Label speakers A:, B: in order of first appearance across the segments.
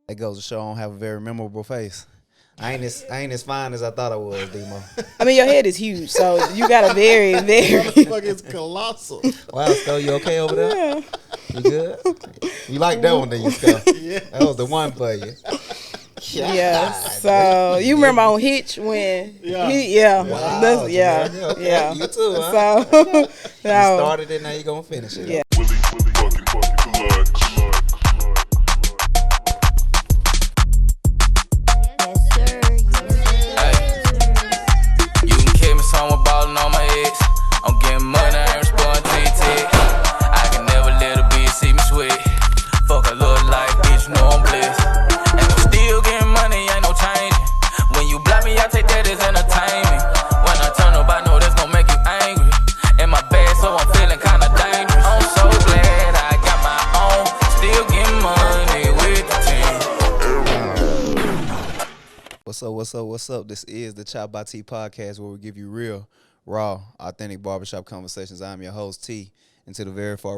A: That goes to show I don't have a very memorable face. I ain't as fine as I thought I was, Demo.
B: I mean, your head is huge, so you got a very, very.
C: Motherfucker is colossal.
A: Wow, Sco, you okay over there?
B: Yeah.
A: You good? You like that one, then you, Sco?
C: Yeah.
A: That was the one for you.
B: Yeah. So you remember on Hitch when?
C: Yeah.
A: Wow,
B: That's, yeah.
A: Jamerica, okay.
B: Yeah.
A: You too, huh?
B: So.
A: You
B: No.
A: started it, now you gonna finish it.
B: Yeah.
D: Willie, fucking clutch.
E: You can keep me somewhere ballin' on my ex. I'm getting money, I ain't responding to your text. I can never let a bitch see me sweat. Fuck a little life, bitch, you know I'm blessed. And I'm still getting money, ain't no changing. When you block me, I take that as entertainment. When I turn up, I know that's gon' make you angry. In my bed, so I'm feeling kinda dangerous. I'm so glad I got my own. Still getting money with the team.
A: What's up? This is the ChoppedByT podcast where we give you real, raw, authentic barbershop conversations. I'm your host, T. And to the very far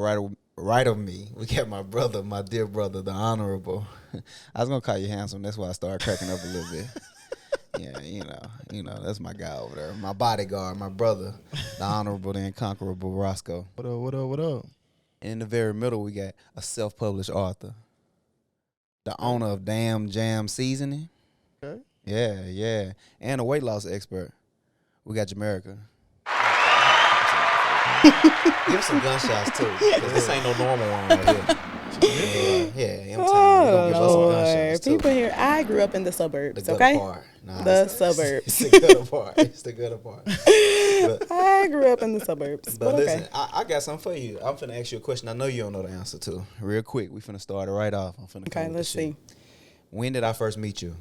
A: right of me, we got my brother, my dear brother, the Honorable. I was going to call you handsome. That's why I started cracking up a little bit. Yeah, you know, that's my guy over there. My bodyguard, my brother, the Honorable, the Inconquerable Roscoe.
C: What up?
A: And in the very middle, we got a self-published author, the owner of Damn Jam Seasoning.
C: Okay.
A: Yeah. And a weight loss expert. We got Jamerica. Give us some gunshots, too. 'Cause this ain't no normal one right here. Yeah, I'm telling you. We gonna give us some gunshots, too.
B: People here, I grew up in the suburbs,
A: The gutter
B: okay?
A: part. Nah,
B: The
A: it's
B: suburbs.
A: the gutter part. It's the gutter part. But,
B: I grew up in the suburbs,
A: but
B: but
A: listen,
B: okay.
A: I got something for you. I'm finna ask you a question I know you don't know the answer to. Real quick, we finna start it right off. I'm finna come
B: Okay,
A: with
B: let's
A: the shit.
B: see.
A: When did I first meet you?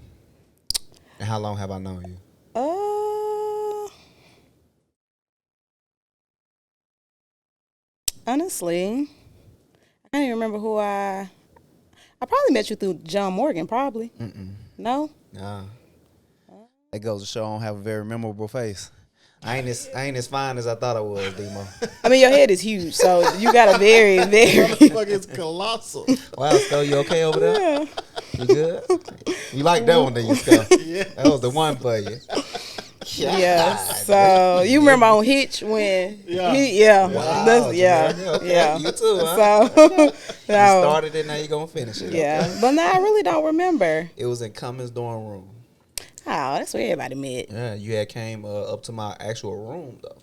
A: And how long have I known you?
B: Honestly, I can't even remember who I probably met you through John Morgan, probably. No?
A: Nah. That goes to show I don't have a very memorable face. I ain't as fine as I thought I was, Demo.
B: I mean, your head is huge, so you got a very, very.
C: Motherfucker is colossal.
A: Wow, Sco, you okay over there?
B: Yeah.
A: You good? You like that one, then you, Sco?
C: Yeah.
A: That was the one for you.
B: Yeah. So you remember on Hitch when?
C: Yeah.
A: Wow,
B: That's, yeah.
A: Jamerica, okay.
B: Yeah.
A: You too, huh?
B: So.
A: You
B: No.
A: started it, now you gonna finish it.
B: Yeah,
A: Okay.
B: but no, I really don't remember.
A: It was in Cummins' dorm room.
B: Oh, that's where everybody met.
A: Yeah, you had came up to my actual room though.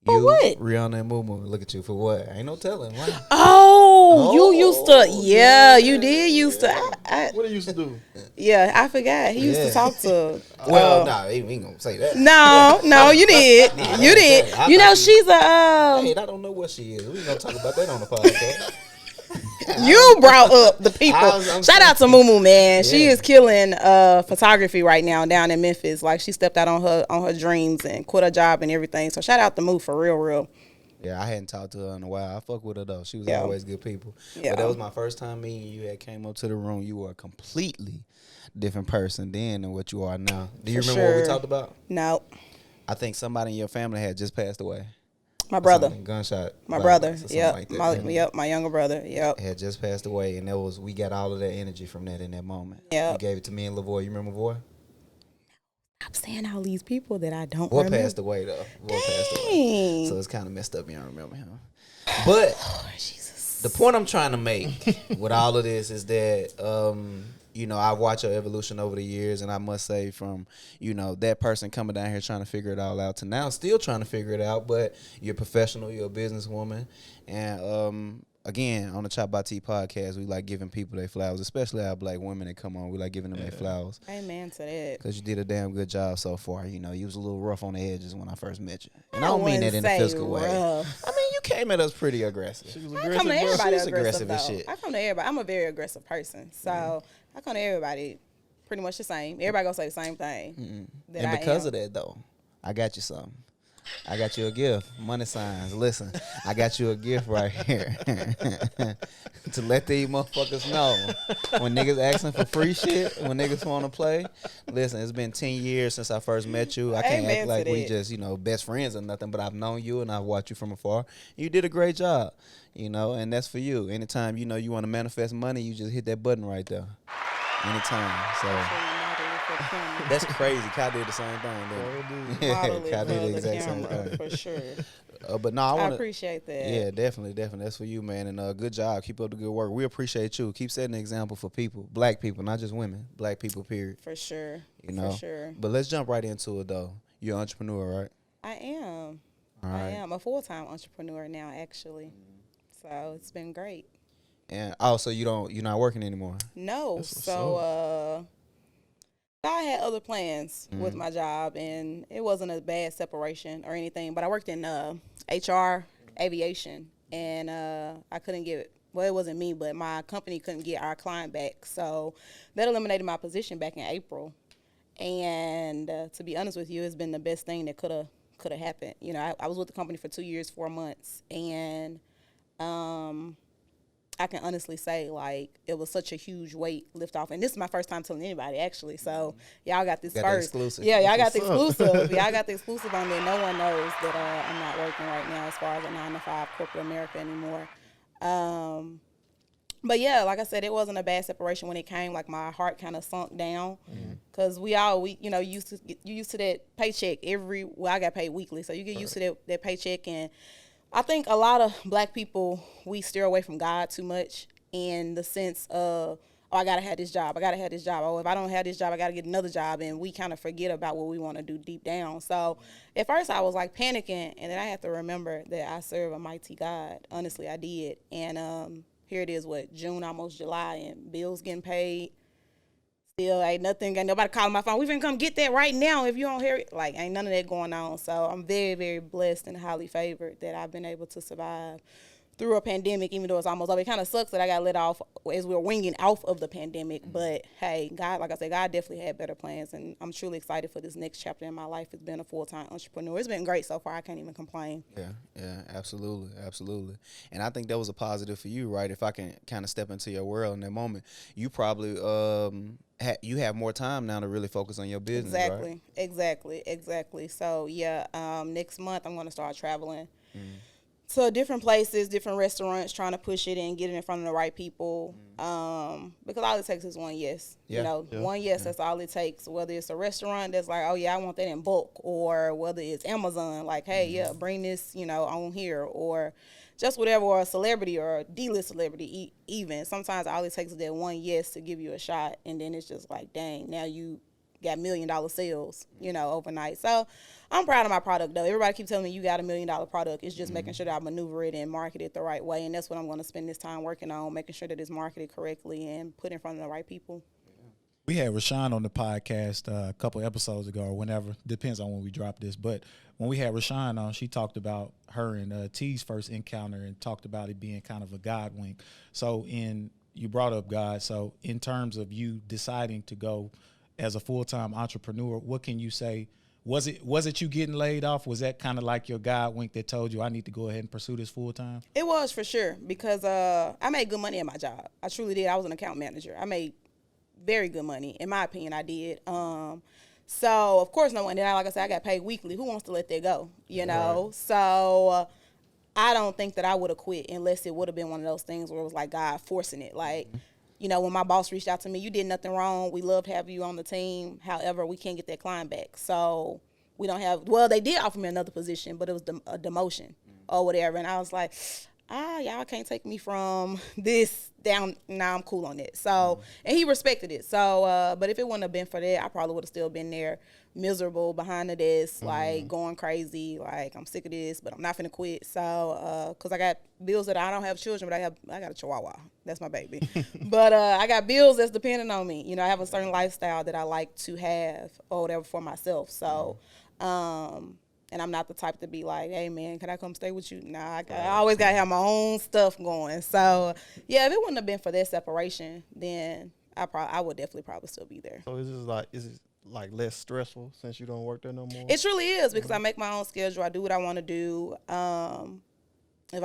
B: For
A: you,
B: what?
A: Rihanna and Moo Moo. Look at you for what? Ain't no telling. Why?
B: Oh, you used to.
A: yeah,
B: Yeah, you did used to.
C: What he used to do?
B: Yeah, I forgot. He used
A: Yeah.
B: to talk to.
A: Well, nah, we ain't gonna say that.
B: No, you did.
A: Nah,
B: You did.
A: I
B: You know,
A: thought
B: she's a.
A: Hey, I don't know what she is. We ain't gonna talk about that on the podcast.
B: You brought up the people.
A: I'm
B: Shout out to Moo Moo, man. She
A: Yeah.
B: is killing photography right now down in Memphis. Like, she stepped out on her dreams and quit her job and everything. So shout out to Moo for real.
A: Yeah, I hadn't talked to her in a while. I fuck with her though. She was
B: Yeah.
A: always good people.
B: Yeah.
A: But that was my first time meeting you. Had came up to the room. You were a completely different person then than what you are now. Do you
B: For
A: remember what we
B: sure.
A: talked about?
B: No,
A: I think somebody in your family had just passed away.
B: my brother.
A: Something, gunshot.
B: My
A: violence
B: brother.
A: or something
B: Yep.
A: like that.
B: My younger brother. Yep.
A: Had just passed away, and we got all of that energy from that in that moment.
B: Yep.
A: You gave it to me and Lavoy. You remember Voy?
B: I'm saying all these people that I don't
A: Voy
B: remember.
A: passed away though. Voy passed away.
B: Dang.
A: So it's kind of messed up. You don't remember him. But
B: Oh, Jesus.
A: the point I'm trying to make with all of this is that, I watch your evolution over the years, and I must say from, that person coming down here trying to figure it all out to now still trying to figure it out, but you're a professional, you're a businesswoman, and again, on the ChoppedByT podcast, we like giving people their flowers, especially our black women that come on. We like giving them their flowers
B: Amen to that.
A: because you did a damn good job so far. You was a little rough on the edges when I first met you, and I don't mean
B: wouldn't
A: that in a
B: say
A: physical way.
B: rough.
A: I mean, you came at us pretty aggressive.
C: She was
B: I
C: aggressive,
B: come to
C: bro.
B: everybody
A: She's aggressive
B: aggressive,
A: as
B: though.
A: shit.
B: I come to everybody. I'm a very aggressive person, so I come to everybody pretty much the same. Everybody gonna say the same thing. That
A: And
B: I
A: because
B: am.
A: of that, though, I got you something. I got you a gift. Money signs. Listen, I got you a gift right here to let these motherfuckers know when niggas asking for free shit, when niggas want to play. Listen, it's been 10 years since I first met you. I can't
B: Amen
A: act
B: to
A: like we
B: that.
A: just, best friends or nothing, but I've known you and I've watched you from afar. You did a great job, and that's for you. Anytime, you want to manifest money, you just hit that button right there. Anytime. So that's crazy. Kai did the same thing, didn't he?
B: Model it
A: Kai
B: for
A: did the
B: the
A: exact same
B: camera,
A: thing.
B: for sure.
A: But no, I
B: I
A: want to.
B: appreciate that.
A: Yeah, definitely. That's for you, man. And good job. Keep up the good work. We appreciate you. Keep setting an example for people, black people, not just women, black people. Period.
B: For sure.
A: For
B: sure.
A: But let's jump right into it though. You're an entrepreneur, right?
B: I am.
A: All
B: I
A: right.
B: am a full-time entrepreneur now, actually. So it's been great.
A: And so you're not working anymore.
B: No.
C: That's what's
B: So I had other plans with my job, and it wasn't a bad separation or anything. But I worked in HR, aviation, and I couldn't get. Well, it wasn't me, but my company couldn't get our client back. So that eliminated my position back in April. And to be honest with you, it's been the best thing that could have happened. I was with the company for 2 years, 4 months, and I can honestly say, like, it was such a huge weight lift off. And this is my first time telling anybody, actually. So y'all got this
A: Got the
B: first.
A: exclusive.
B: Yeah, y'all got the
C: What's up?
B: exclusive. Y'all got the exclusive on there. No one knows that I'm not working right now as far as a 9-to-5 corporate America anymore. But yeah, like I said, it wasn't a bad separation when it came. Like, my heart kind of sunk down because we used to that paycheck I got paid weekly, so you get used to that paycheck. And I think a lot of black people, we steer away from God too much in the sense of, oh, I gotta have this job. Oh, if I don't have this job, I gotta get another job, and we kind of forget about what we want to do deep down. So at first I was like panicking, and then I had to remember that I serve a mighty God. Honestly, I did. And here it is, June, almost July, and bills getting paid. Still ain't nobody calling my phone. We finna come get that right now if you don't hear it. Like, ain't none of that going on. So I'm very, very blessed and highly favored that I've been able to survive through a pandemic, even though it's almost over. It kind of sucks that I got let off as we were winging off of the pandemic. But hey, God, like I said, God definitely had better plans, and I'm truly excited for this next chapter in my life. It's been a full-time entrepreneur. It's been great so far. I can't even complain.
A: Yeah, absolutely. And I think that was a positive for you, right? If I can kind of step into your world in that moment, you probably you have more time now to really focus on your business.
B: Exactly. So yeah, next month I'm going to start traveling to different places, different restaurants, trying to push it and get it in front of the right people. Because all it takes is one yes. One yes, that's all it takes. Whether it's a restaurant that's like, oh yeah, I want that in bulk, or whether it's Amazon, like, hey, yeah, bring this, on here, or just whatever, or a celebrity or a D-list celebrity even. Sometimes all it takes is that one yes to give you a shot, and then it's just like, dang, now you got $1 million sales, overnight. So I'm proud of my product, though. Everybody keeps telling me you got $1 million product. It's just making sure that I maneuver it and market it the right way, and that's what I'm going to spend this time working on, making sure that it's marketed correctly and put in front of the right people.
F: We had Rashawn on the podcast a couple episodes ago, or whenever, depends on when we drop this. But when we had Rashawn on, she talked about her and T's first encounter and talked about it being kind of a God wink. So you brought up God. So in terms of you deciding to go as a full-time entrepreneur, what can you say? Was it you getting laid off? Was that kind of like your God wink that told you I need to go ahead and pursue this full-time?
B: It was, for sure, because I made good money at my job. I truly did. I was an account manager. I made very good money. In my opinion, I did. So, of course, no one. Then, like I said, I got paid weekly. Who wants to let that go, Right. So, I don't think that I would have quit unless it would have been one of those things where it was like God forcing it. Like, when my boss reached out to me, you did nothing wrong. We love to have you on the team. However, we can't get that client back. So, we don't have, they did offer me another position, but it was a demotion or whatever. And I was like, y'all can't take me from this down. Now I'm cool on it. So, and he respected it. So, but if it wouldn't have been for that, I probably would have still been there, miserable behind the desk, like going crazy. Like, I'm sick of this, but I'm not finna quit. So, cause I got bills that I don't have children, but I got a Chihuahua. That's my baby. But I got bills that's depending on me. I have a certain lifestyle that I like to have or whatever for myself. So, and I'm not the type to be like, hey, man, can I come stay with you? Nah, I always got to have my own stuff going. So, yeah, if it wouldn't have been for that separation, then I would definitely probably still be there.
C: So it's just like, is it like less stressful since you don't work there no more?
B: It truly is because I make my own schedule. I do what I want to do. If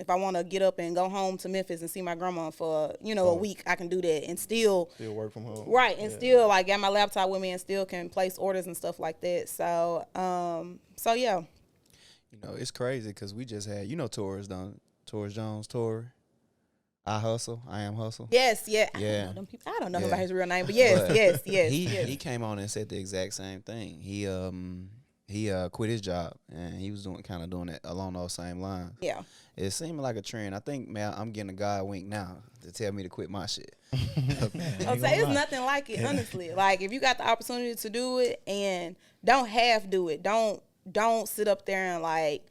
B: I want to get up and go home to Memphis and see my grandma for, a week, I can do that and still
C: work from home.
B: Right. And still like got my laptop with me and still can place orders and stuff like that. So, yeah.
A: It's crazy because we just had, Torres Jones, Torres. I am hustle.
B: Yes, yeah.
A: Yeah.
B: I don't know him by his real name, but yes.
A: He came on and said the exact same thing. He quit his job and he was doing it along those same lines.
B: Yeah.
A: It seemed like a trend. I think, man, I'm getting a God wink now to tell me to quit my shit.
B: I'll say it's nothing like it, honestly. Like if you got the opportunity to do it and don't half do it. Don't sit up there and like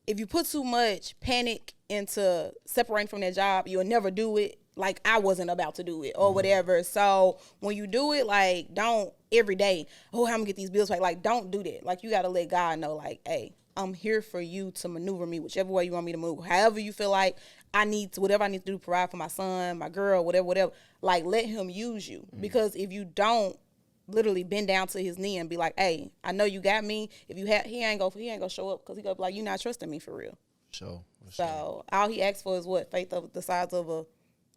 B: if you put too much panic into separating from that job, you'll never do it. Like I wasn't about to do it or whatever. So when you do it, like don't every day, I'm gonna get these bills paid. Like don't do that. Like you gotta let God know, like, hey, I'm here for you to maneuver me whichever way you want me to move. However you feel like whatever I need to do to provide for my son, my girl, whatever. Like let him use you. Because if you don't literally bend down to his knee and be like, hey, I know you got me. If you he ain't gonna show up because he gonna be like, you not trusting me for real.
A: Sure.
B: So all he asks for is what? Faith of the size of a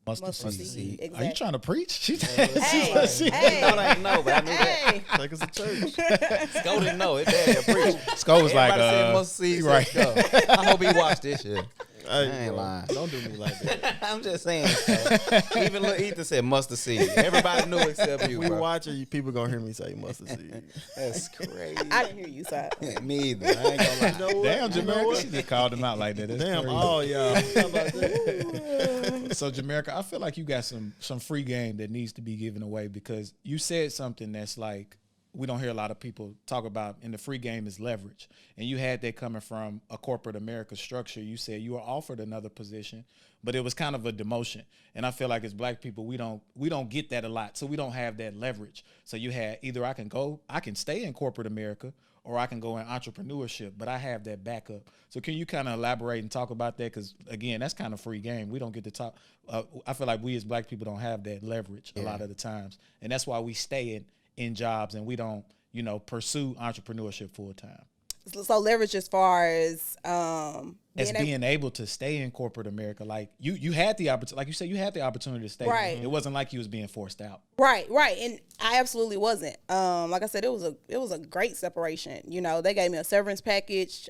B: mustard seed.
F: Are
B: Exactly.
F: you trying to preach?
B: Hey.
A: I ain't know, but I knew that.
C: Take us to church.
A: Sko didn't know it. Dad preach.
F: Sko was like,
A: Everybody said mustard seed,
F: right.
A: Sko. I hope he watched this shit. I ain't
C: bro,
A: lying.
C: Don't do me like that.
A: I'm just saying. Sko. Even Lil Ethan said mustard seed. Everybody knew except you,
C: We
A: bro.
C: watch it, people gonna hear me say mustard seed.
A: That's crazy.
B: I didn't hear you, Si.
A: Me either. I ain't gonna lie.
C: know what?
F: Damn,
C: You know
F: Jamerica,
C: what?
F: she just called him out like that. That's
C: Damn,
F: crazy.
C: all y'all. How about that?
F: So, Jamerica, I feel like you got some free game that needs to be given away because you said something that's like we don't hear a lot of people talk about in the free game is leverage. And you had that coming from a corporate America structure. You said you were offered another position, but it was kind of a demotion. And I feel like as black people, we don't get that a lot. So we don't have that leverage. So you had either I can stay in corporate America or I can go in entrepreneurship, but I have that backup. So can you kind of elaborate and talk about that? Because, again, that's kind of free game. We don't get to talk. I feel like we as black people don't have that leverage a lot of the times. And that's why we stay in jobs and we don't, pursue entrepreneurship full time.
B: So leverage as far as
F: being able to stay in corporate America. Like you had the opportunity, like you said, you had the opportunity to stay.
B: Right.
F: It wasn't like you was being forced out.
B: Right. And I absolutely wasn't. Like I said, it was a great separation. They gave me a severance package.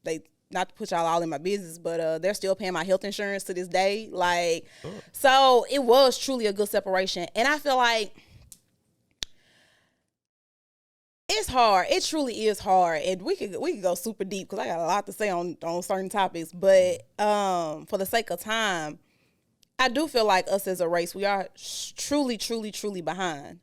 B: They not to put y'all all in my business, but they're still paying my health insurance to this day. Like, so it was truly a good separation. And I feel like it's hard. It truly is hard. And we could go super deep because I got a lot to say on certain topics. But for the sake of time, I do feel like us as a race, we are truly, truly, truly behind.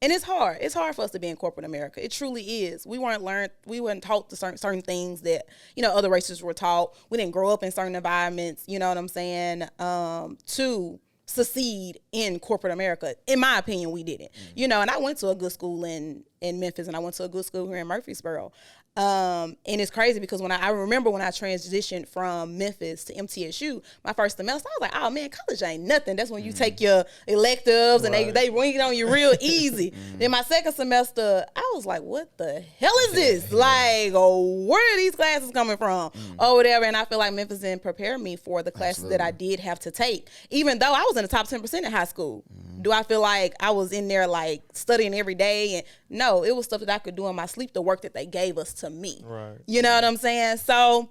B: And it's hard. It's hard for us to be in corporate America. It truly is. We weren't taught to certain things that, other races were taught. We didn't grow up in certain environments, you know what I'm saying, to succeed in corporate America. In my opinion, we didn't. And I went to a good school in Memphis and I went to a good school here in Murfreesboro. And it's crazy because when I remember when I transitioned from Memphis to MTSU, my first semester, I was like, oh man, college ain't nothing. That's when you take your electives and they wing it on you real easy. Then my second semester, I was like, what the hell is this? Like, where are these classes coming from? Or whatever. And I feel like Memphis didn't prepare me for the classes that I did have to take, even though I was in the top 10% in high school. Do I feel like I was in there like studying every day? And no, it was stuff that I could do in my sleep, the work that they gave us to me.
C: Right.
B: You know what I'm saying? So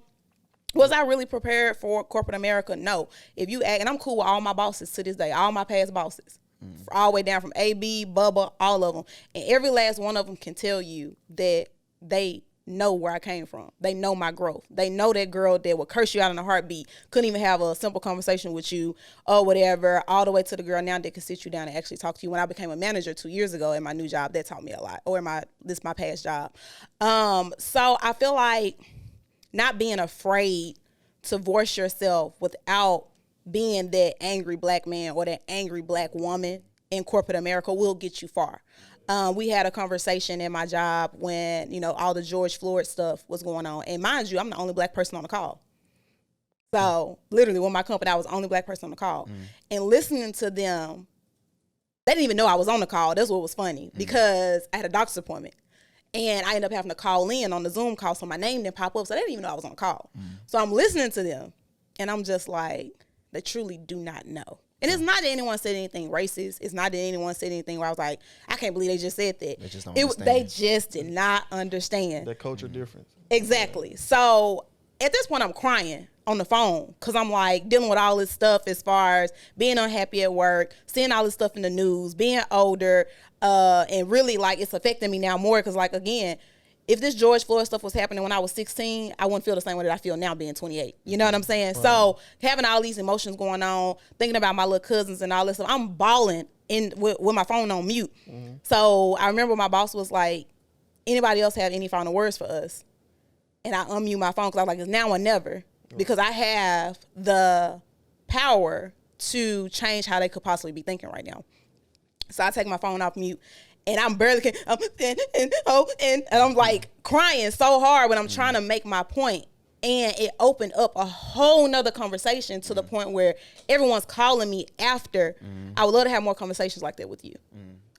B: was I really prepared for corporate America? No. If you ask, and I'm cool with all my bosses to this day, all my past bosses, all the way down from AB, Bubba, all of them. And every last one of them can tell you that they know where I came from. They know my growth. They know that girl that would curse you out in a heartbeat, couldn't even have a simple conversation with you or whatever, all the way to the girl now that can sit you down and actually talk to you. When I became a manager 2 years ago in my new job, that taught me a lot, or my past job. So I feel like not being afraid to voice yourself without being that angry black man or that angry black woman in corporate America will get you far. We had a conversation in my job when, all the George Floyd stuff was going on. And mind you, I'm the only black person on the call. So literally with my company, I was the only black person on the call. And listening to them They didn't even know I was on the call. That's what was funny because I had a doctor's appointment. And I ended up having to call in on the Zoom call, so my name didn't pop up. So they didn't even know I was on the call. So I'm listening to them, and I'm just like, they truly do not know. And it's not that anyone said anything racist. It's not that anyone said anything where I was like, I can't believe they just said that.
A: They just don't understand.
B: They just did not understand.
C: That culture difference.
B: Exactly. So at this point, I'm crying on the phone because I'm like dealing with all this stuff as far as being unhappy at work, seeing all this stuff in the news, being older, and really like it's affecting me now more because like again, if this George Floyd stuff was happening when I was 16, I wouldn't feel the same way that I feel now being 28. You know what I'm saying? Right. So having all these emotions going on, thinking about my little cousins and all this stuff, I'm bawling with my phone on mute. So I remember my boss was like, anybody else have any final words for us? And I unmute my phone because I was like, it's now or never. Because I have the power to change how they could possibly be thinking right now. So I take my phone off mute, and I'm barely and I'm like crying so hard when I'm trying to make my point. And it opened up a whole nother conversation to the point where everyone's calling me after. I would love to have more conversations like that with you.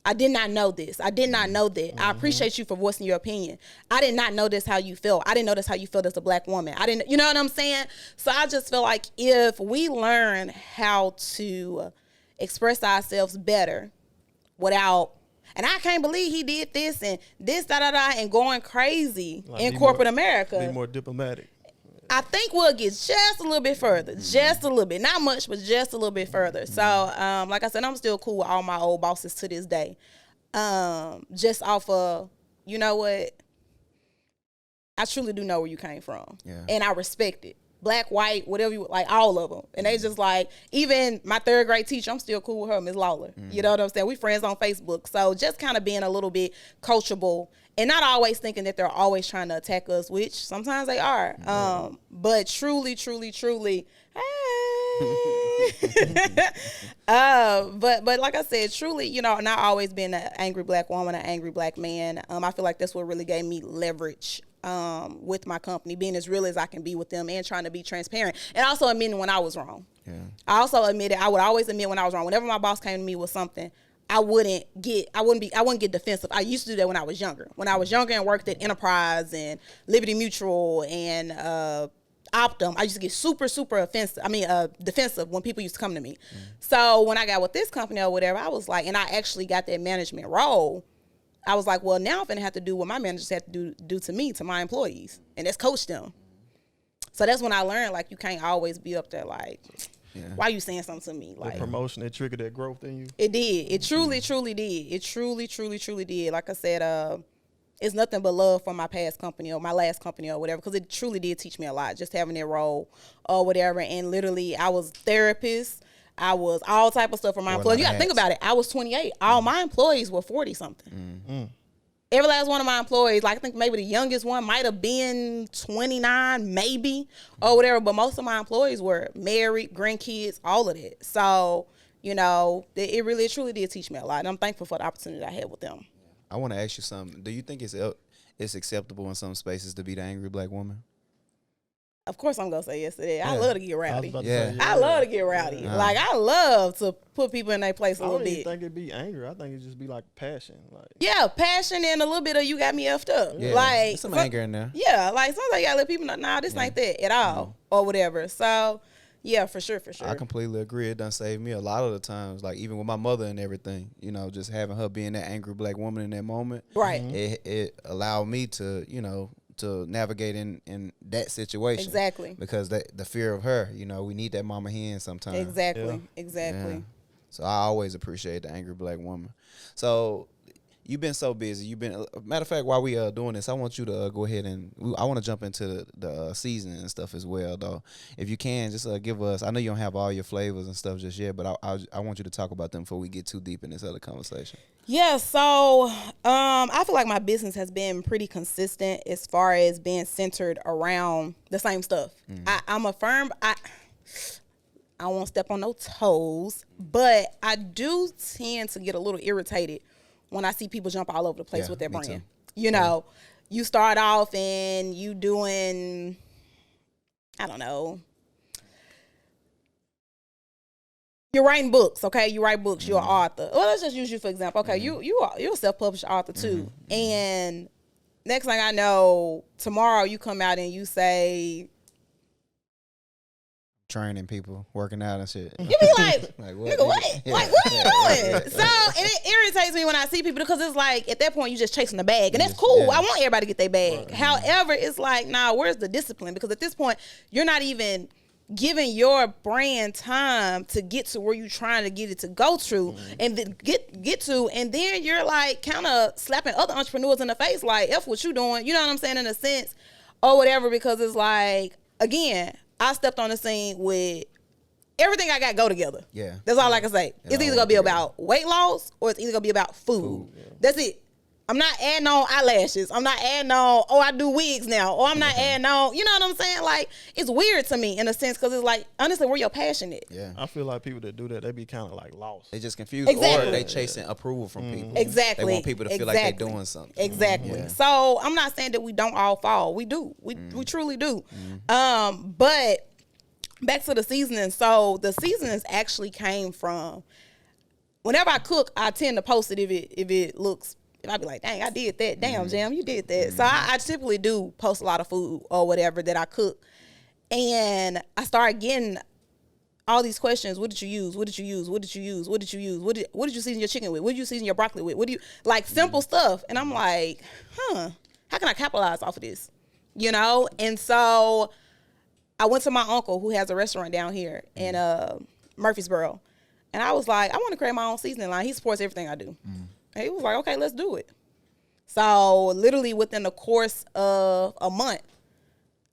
B: I did not know this. I did not know that. I appreciate you for voicing your opinion. I did not know this how you felt. I didn't know this how you felt as a black woman. I didn't, you know what I'm saying? So I just feel like if we learn how to express ourselves better without, and I can't believe he did this and this, and going crazy
C: Like
B: in corporate
C: be
B: America.
C: more diplomatic.
B: I think we'll get just a little bit further, just a little bit, not much, but just a little bit further. So, like I said, I'm still cool with all my old bosses to this day. Just off of, you know what? I truly do know where you came from, and I respect it. Black, white, whatever you like, all of them. And they just like, even my third grade teacher, I'm still cool with her, Ms. Lawler. You know what I'm saying? We friends on Facebook. So just kind of being a little bit coachable and not always thinking that they're always trying to attack us, which sometimes they are. But truly, but like I said, truly, you know, not always being an angry black woman, an angry black man. I feel like that's what really gave me leverage with my company, being as real as I can be with them and trying to be transparent and also admitting when I was wrong. I also admitted, I would always admit when I was wrong. Whenever my boss came to me with something, I wouldn't get defensive. I used to do that when I was younger. When I was younger and worked at Enterprise and Liberty Mutual and Optum, I used to get super defensive when people used to come to me. So when I got with this company or whatever, I was like, and I actually got that management role, I was like, well, now I'm gonna have to do what my managers have to do to me, to my employees, and that's coach them. So that's when I learned, like, you can't always be up there like, why are you saying something to me? Like,
C: that promotion, that triggered that growth in you.
B: It did. It truly did. It truly did. Like I said, it's nothing but love for my past company or my last company or whatever, because it truly did teach me a lot, just having that role or whatever. And literally, I was therapist. I was all type of stuff for my employees. You got to think about it. I was 28. All my employees were 40-something. Every last one of my employees, like I think maybe the youngest one might have been 29, maybe, or whatever. But most of my employees were married, grandkids, all of that. So, you know, it really, truly did teach me a lot. And I'm thankful for the opportunity I had with them.
A: I want to ask you something. Do you think it's acceptable in some spaces to be the angry black woman?
B: Of course I'm going to say yes to that. I love to get rowdy.
A: I
B: love to get rowdy. Like, I love to put people in their place a little bit.
C: I don't even think it'd be anger. I think it'd just be like passion. Like,
B: yeah, passion and a little bit of you got me effed up.
A: Yeah,
B: like
A: there's some anger in there.
B: Yeah, like sometimes you got to let people know, nah, this ain't that at all or whatever. So, yeah, for sure.
A: I completely agree. It done saved me a lot of the times, like even with my mother and everything, you know, just having her being that angry black woman in that moment.
B: Right.
A: It allowed me to, you know, to navigate in that situation.
B: Exactly.
A: Because the fear of her, you know, we need that mama hen sometimes.
B: Exactly.
A: Yeah. So I always appreciate the angry black woman. So you've been so busy. Matter of fact, while we are doing this, I want you to go ahead and I want to jump into the season and stuff as well, though. If you can, just give us. I know you don't have all your flavors and stuff just yet, but I want you to talk about them before we get too deep in this other conversation.
B: Yeah, so I feel like my business has been pretty consistent as far as being centered around the same stuff. I'm a firm. I won't step on no toes, but I do tend to get a little irritated when I see people jump all over the place with their brand.
A: Too.
B: You know, you start off and you doing, I don't know. you're writing books, okay? You write books. You're an author. Well, let's just use you for example. Okay, you're a self-published author too. And next thing I know, tomorrow you come out and you say,
A: training people, working out and shit.
B: you be like,
A: what?
B: nigga, what?
A: Yeah.
B: Like, what are you doing? So, and it irritates me when I see people because it's like, at that point, you just chasing the bag. And that's cool.
A: Yeah.
B: I want everybody to get their bag. However, it's like, nah, where's the discipline? Because at this point, you're not even giving your brand time to get to where you're trying to get it to go to and then get to. And then you're like kind of slapping other entrepreneurs in the face, like, F what you doing. You know what I'm saying? In a sense or whatever, because it's like, again, I stepped on the scene with everything I got go together.
A: Yeah.
B: That's all I can say. It's either going to be
A: together.
B: about weight loss or it's either going to be about food. That's it. I'm not adding on eyelashes. I'm not adding on, I do wigs now. Or I'm not adding on, you know what I'm saying? Like, it's weird to me in a sense because it's like, honestly, where your passion is.
A: Yeah.
C: I feel like people that do that, they be kind of like lost.
A: They just confused
B: Exactly.
A: or they chasing approval from people.
B: Exactly.
A: They want people to feel like they're doing something.
B: Exactly.
A: Yeah.
B: So I'm not saying that we don't all fall. We do. We truly do. But back to the seasoning. So the seasonings actually came from, whenever I cook, I tend to post it if it looks, and I'd be like, dang, I did that. Damn, Jam, you did that. So I typically do post a lot of food or whatever that I cook. And I started getting all these questions. What did you use? What did you use? What did you use? What did you use? What did you season your chicken with? What did you season your broccoli with? What do you, like simple stuff. And I'm like, how can I capitalize off of this? You know? And so I went to my uncle who has a restaurant down here in Murfreesboro. And I was like, I want to create my own seasoning line. He supports everything I do. And he was like, okay, let's do it. So literally within the course of a month,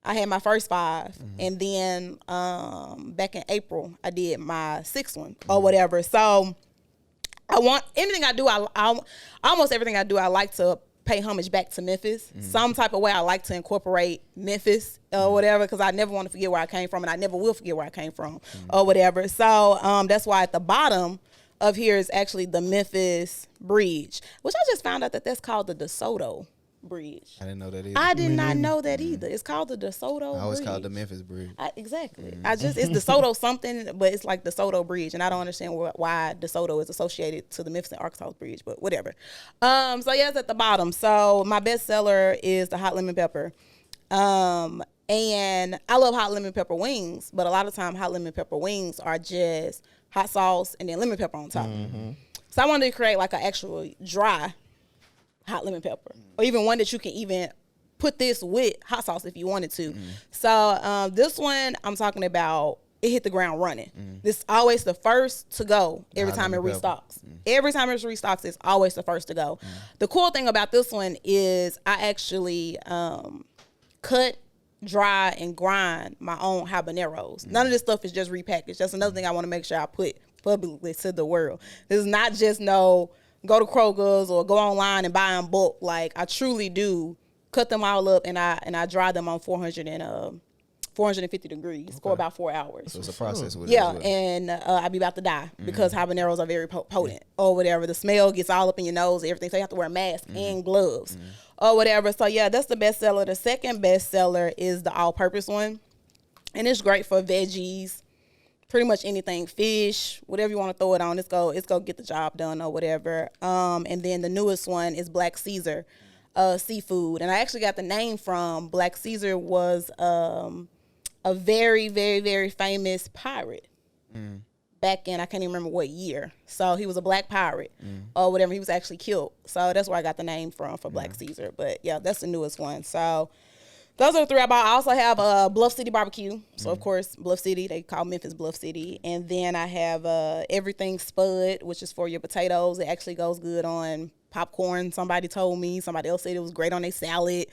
B: I had my first 5. And then back in April, I did my 6th one or whatever. So I want, anything I do, I almost everything I do, I like to pay homage back to Memphis. Some type of way I like to incorporate Memphis or whatever, because I never want to forget where I came from, and I never will forget where I came from or whatever. So that's why at the bottom of here is actually the Memphis Bridge, which I just found out that that's called the DeSoto Bridge.
A: I didn't know that either.
B: I did not know that either. It's called the DeSoto Bridge.
A: I always called the Memphis Bridge.
B: Exactly. It's DeSoto something, but it's like DeSoto Bridge, and I don't understand why DeSoto is associated to the Memphis and Arkansas Bridge, but whatever. So yeah, it's at the bottom. So my best seller is the hot lemon pepper. And I love hot lemon pepper wings, but a lot of time hot lemon pepper wings are just hot sauce and then lemon pepper on top. So I wanted to create like an actual dry hot lemon pepper, or even one that you can even put this with hot sauce if you wanted to. So this one I'm talking about, it hit the ground running. This is always the first to go every
A: hot
B: time it
A: lemon pepper.
B: restocks. Every time it restocks, it's always the first to go. The cool thing about this one is I actually cut, dry, and grind my own habaneros. None of this stuff is just repackaged. That's another thing I want to make sure I put publicly to the world. This is not just go to Kroger's or go online and buy in bulk. Like, I truly do cut them all up and I dry them on 450 degrees for about 4 hours.
A: So it's a process with it.
B: Yeah,
A: as well.
B: and I be about to die because habaneros are very potent or whatever. The smell gets all up in your nose and everything, so you have to wear a mask and gloves or whatever. So yeah, that's the best seller. The second best seller is the all-purpose one, and it's great for veggies, pretty much anything, fish, whatever you want to throw it on. It's go get the job done or whatever. And then the newest one is Black Caesar seafood, and I actually got the name from Black Caesar was a very, very, very famous pirate back in, I can't even remember what year. So he was a black pirate or whatever. He was actually killed. So that's where I got the name from for Black Caesar. But yeah, that's the newest one. So those are the 3 I bought. I also have Bluff City Barbecue. So of course, Bluff City, they call Memphis Bluff City. And then I have Everything Spud, which is for your potatoes. It actually goes good on popcorn. Somebody told me. Somebody else said it was great on their salad.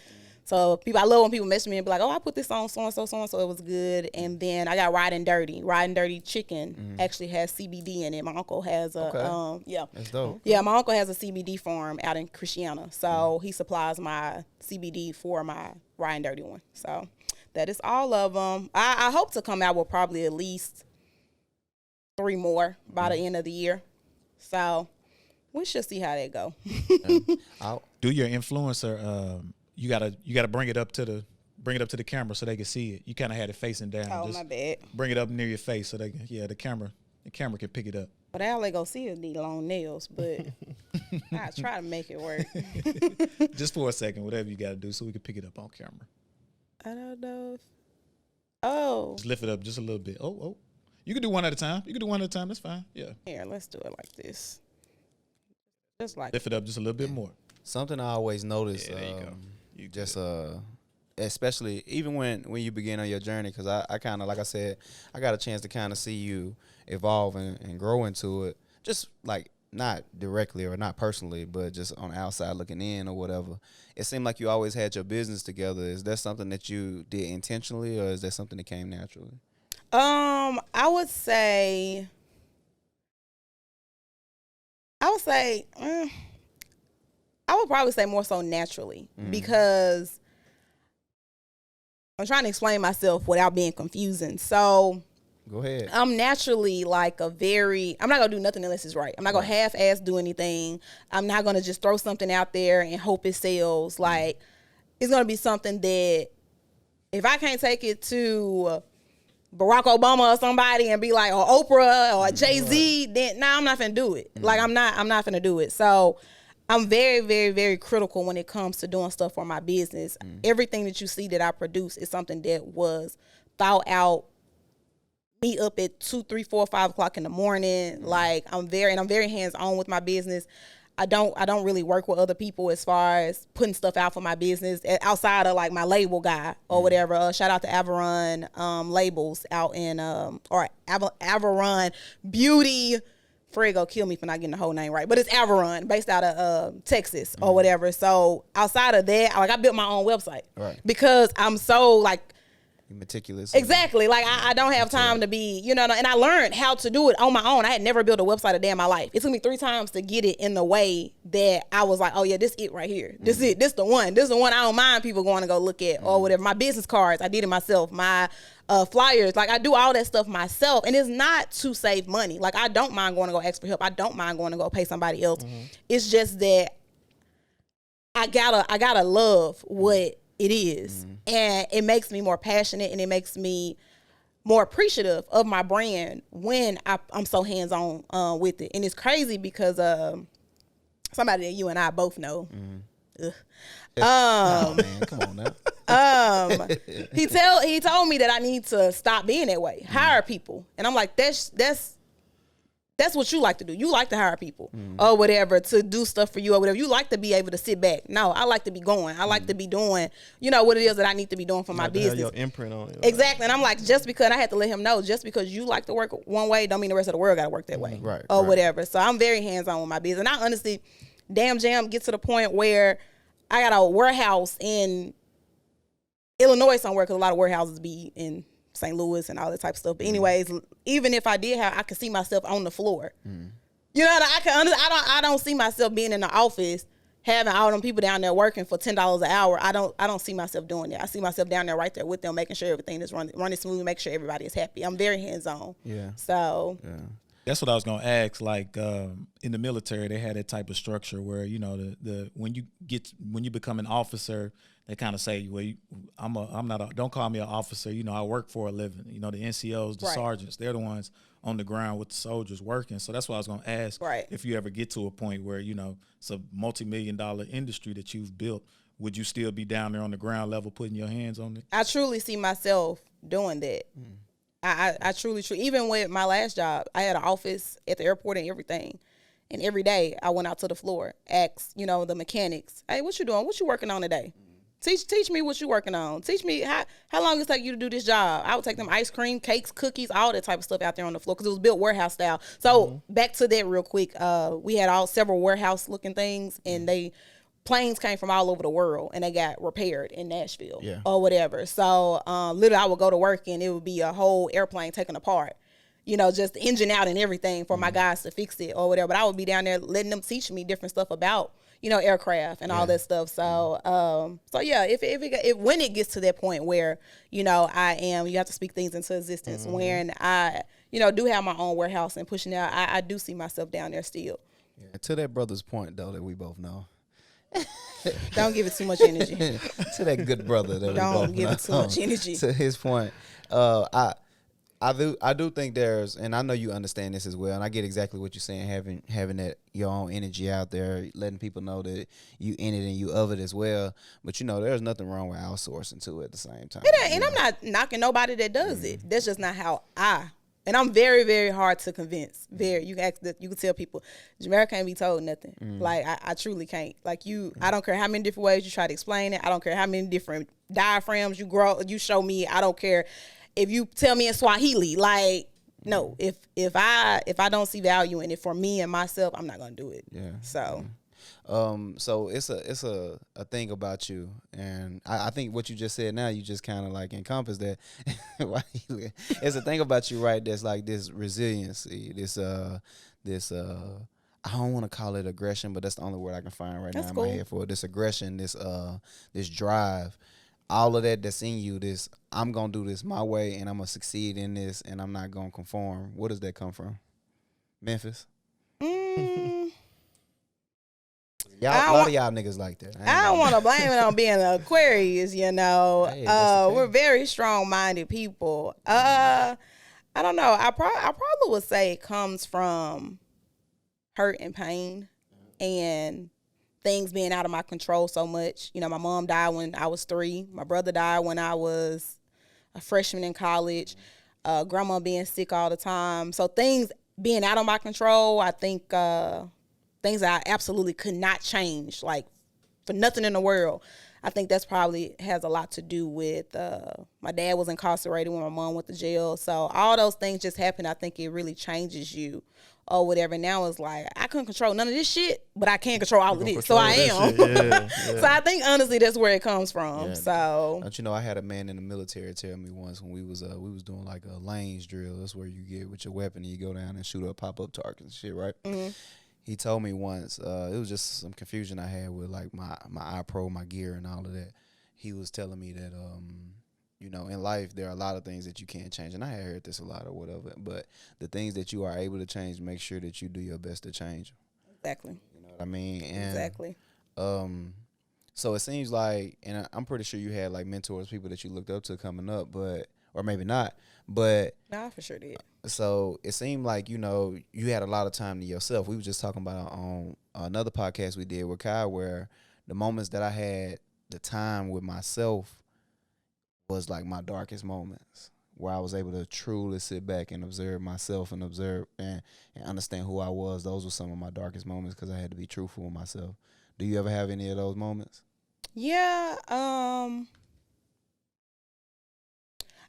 B: So I love when people message me and be like, oh, I put this on so-and-so, so-and-so, it was good. And then I got Ride and Dirty chicken actually has CBD in it. My uncle has
A: That's dope.
B: Yeah, my uncle has a CBD farm out in Christiana. So he supplies my CBD for my Ride and Dirty one. So that is all of them. I hope to come out with probably at least 3 more by the end of the year. So we should see how that go.
F: Do your influencer, you gotta bring it up to the camera so they can see it. You kind of had it facing down.
B: Oh,
F: Just
B: my bad.
F: bring it up near your face so they can, the camera The camera can pick it up.
B: But all they go see is the long nails, but I try to make it work.
F: Just for a second, whatever you got to do so we can pick it up on camera.
B: I don't know. Oh.
F: Just lift it up just a little bit. Oh. You can do one at a time. That's fine. Yeah.
B: Here, let's do it like this. Just like
F: Lift it up just a little bit more.
A: Something I always notice,
F: Yeah, there you go. You
A: just
F: good.
A: especially even when you begin on your journey, because I kind of, like I said, I got a chance to kind of see you evolve and grow into it, just like not directly or not personally, but just on the outside looking in or whatever. It seemed like you always had your business together. Is that something that you did intentionally, or is that something that came naturally?
B: I would say I would probably say more so naturally, because I'm trying to explain myself without being confusing. So
A: Go ahead.
B: I'm naturally like I'm not going to do nothing unless it's right. I'm not going to half-ass do anything. I'm not going to just throw something out there and hope it sells. Like, it's going to be something that if I can't take it to Barack Obama or somebody and be like, or Oprah or Jay-Z, then I'm not finna do it. Like, I'm not finna do it. So I'm very, very, very critical when it comes to doing stuff for my business. Everything that you see that I produce is something that was thought out, me up at 2, 3, 4, 5 o'clock in the morning. Like, I'm very hands-on with my business. I don't really work with other people as far as putting stuff out for my business outside of like my label guy or whatever. Shout out to Averon labels out in or Averon Beauty. Fred go kill me for not getting the whole name right, but it's Averon, based out of Texas or whatever. So outside of that, like I built my own website because I'm so like
A: Meticulous.
B: Exactly. Like I don't have time to be, and I learned how to do it on my own. I had never built a website a day in my life. It took me 3 times to get it in the way that I was like, oh yeah, this it right here. This it. This the one. This the one I don't mind people going to go look at or whatever. My business cards, I did it myself. My flyers, like I do all that stuff myself, and it's not to save money. Like I don't mind going to go ask for help. I don't mind going to go pay somebody else. It's just that I gotta love what it is. And it makes me more passionate, and it makes me more appreciative of my brand when I'm so hands-on with it. And it's crazy because somebody that you and I both know.
A: Oh man, come on now.
B: He told me that I need to stop being that way. Hire people. And I'm like, that's what you like to do. You like to hire people or whatever to do stuff for you or whatever. You like to be able to sit back. No, I like to be going. I like to be doing, what it is that I need to be doing for my business.
C: Have your imprint on it.
B: Exactly. And I'm like, just because I had to let him know, just because you like to work one way, don't mean the rest of the world got to work that way.
A: Right.
B: Or whatever. So I'm very hands-on with my business. And I honestly, damn jam, get to the point where I got a warehouse in Illinois somewhere, because a lot of warehouses be in St. Louis and all that type of stuff. But anyways, even if I did have, I could see myself on the floor. I don't see myself being in the office having all them people down there working for $10 an hour. I don't see myself doing that. I see myself down there right there with them, making sure everything is running smoothly, making sure everybody is happy. I'm very hands-on.
A: Yeah.
B: So
F: That's what I was gonna ask. Like in the military, they had that type of structure where when you become an officer, they kind of say, well, don't call me an officer. I work for a living. The NCOs, the sergeants, they're the ones on the ground with the soldiers working. So that's why I was gonna ask if you ever get to a point where it's a multi-million-dollar industry that you've built, would you still be down there on the ground level putting your hands on it?
B: I truly see myself doing that. I truly, even with my last job, I had an office at the airport and everything. And every day I went out to the floor, asked, the mechanics, hey, what you doing? What you working on today? Teach me what you working on. Teach me how long it take you to do this job. I would take them ice cream, cakes, cookies, all that type of stuff out there on the floor, because it was built warehouse style. So back to that real quick. We had several warehouse looking things, and planes came from all over the world, and they got repaired in Nashville or whatever. So literally I would go to work, and it would be a whole airplane taken apart, just the engine out and everything for my guys to fix it or whatever. But I would be down there letting them teach me different stuff about, aircraft and all that stuff. So, if when it gets to that point where, you have to speak things into existence, when I, do have my own warehouse and pushing out, I do see myself down there still.
A: Yeah, to that brother's point, though, that we both know.
B: Don't give it too much energy.
A: To that good brother that we both know.
B: Don't give it too much energy.
A: To his point, I do think there's, and I know you understand this as well, and I get exactly what you're saying, having that your own energy out there, letting people know that you in it and you of it as well. But there's nothing wrong with outsourcing too at the same time.
B: It ain't, and I'm not knocking nobody that does it. That's just not how and I'm very, very hard to convince. Very, you can tell people, Jamerica can't be told nothing. Like I truly can't. Like I don't care how many different ways you try to explain it. I don't care how many different diaphragms you show me. I don't care if you tell me in Swahili. Like no, if I don't see value in it for me and myself, I'm not gonna do it.
A: Yeah.
B: So.
A: So it's a thing about you, and I think what you just said now, you just kind of like encompass that. It's a thing about you, right? That's like this resiliency, this I don't want to call it aggression, but that's the only word I can find right now in my head for it. This aggression, this drive, all of that's in you. This I'm gonna do this my way, and I'm gonna succeed in this, and I'm not gonna conform. Where does that come from? Memphis. A lot of y'all niggas like that.
B: I don't want to blame it on being an Aquarius, Hey, we're very strong-minded people. I don't know. I probably would say it comes from hurt and pain and things being out of my control so much. My mom died when I was 3. My brother died when I was a freshman in college. Grandma being sick all the time. So things being out of my control, I think things that I absolutely could not change, like for nothing in the world. I think that's probably has a lot to do with my dad was incarcerated when my mom went to jail. So all those things just happened. I think it really changes you or whatever. Now it's like, I couldn't control none of this shit, but I can control all of this. So I am.
C: Yeah.
B: So I think honestly that's where it comes from.
A: Yeah.
B: So
A: don't you know, I had a man in the military tell me once when we was doing like a lanes drill. That's where you get with your weapon and you go down and shoot up pop-up targets and shit, right? Mm-hmm. He told me once, it was just some confusion I had with like my iPro, my gear and all of that. He was telling me that, in life, there are a lot of things that you can't change. And I had heard this a lot or whatever. But the things that you are able to change, make sure that you do your best to change them.
B: Exactly.
A: You know what I mean? And,
B: exactly.
A: So it seems like, and I'm pretty sure you had like mentors, people that you looked up to coming up, or maybe not. But
B: no, I for sure did.
A: So it seemed like, you had a lot of time to yourself. We were just talking about on another podcast we did with Kai, where the moments that I had the time with myself was like my darkest moments, where I was able to truly sit back and observe myself and observe and understand who I was. Those were some of my darkest moments because I had to be truthful with myself. Do you ever have any of those moments?
B: Yeah.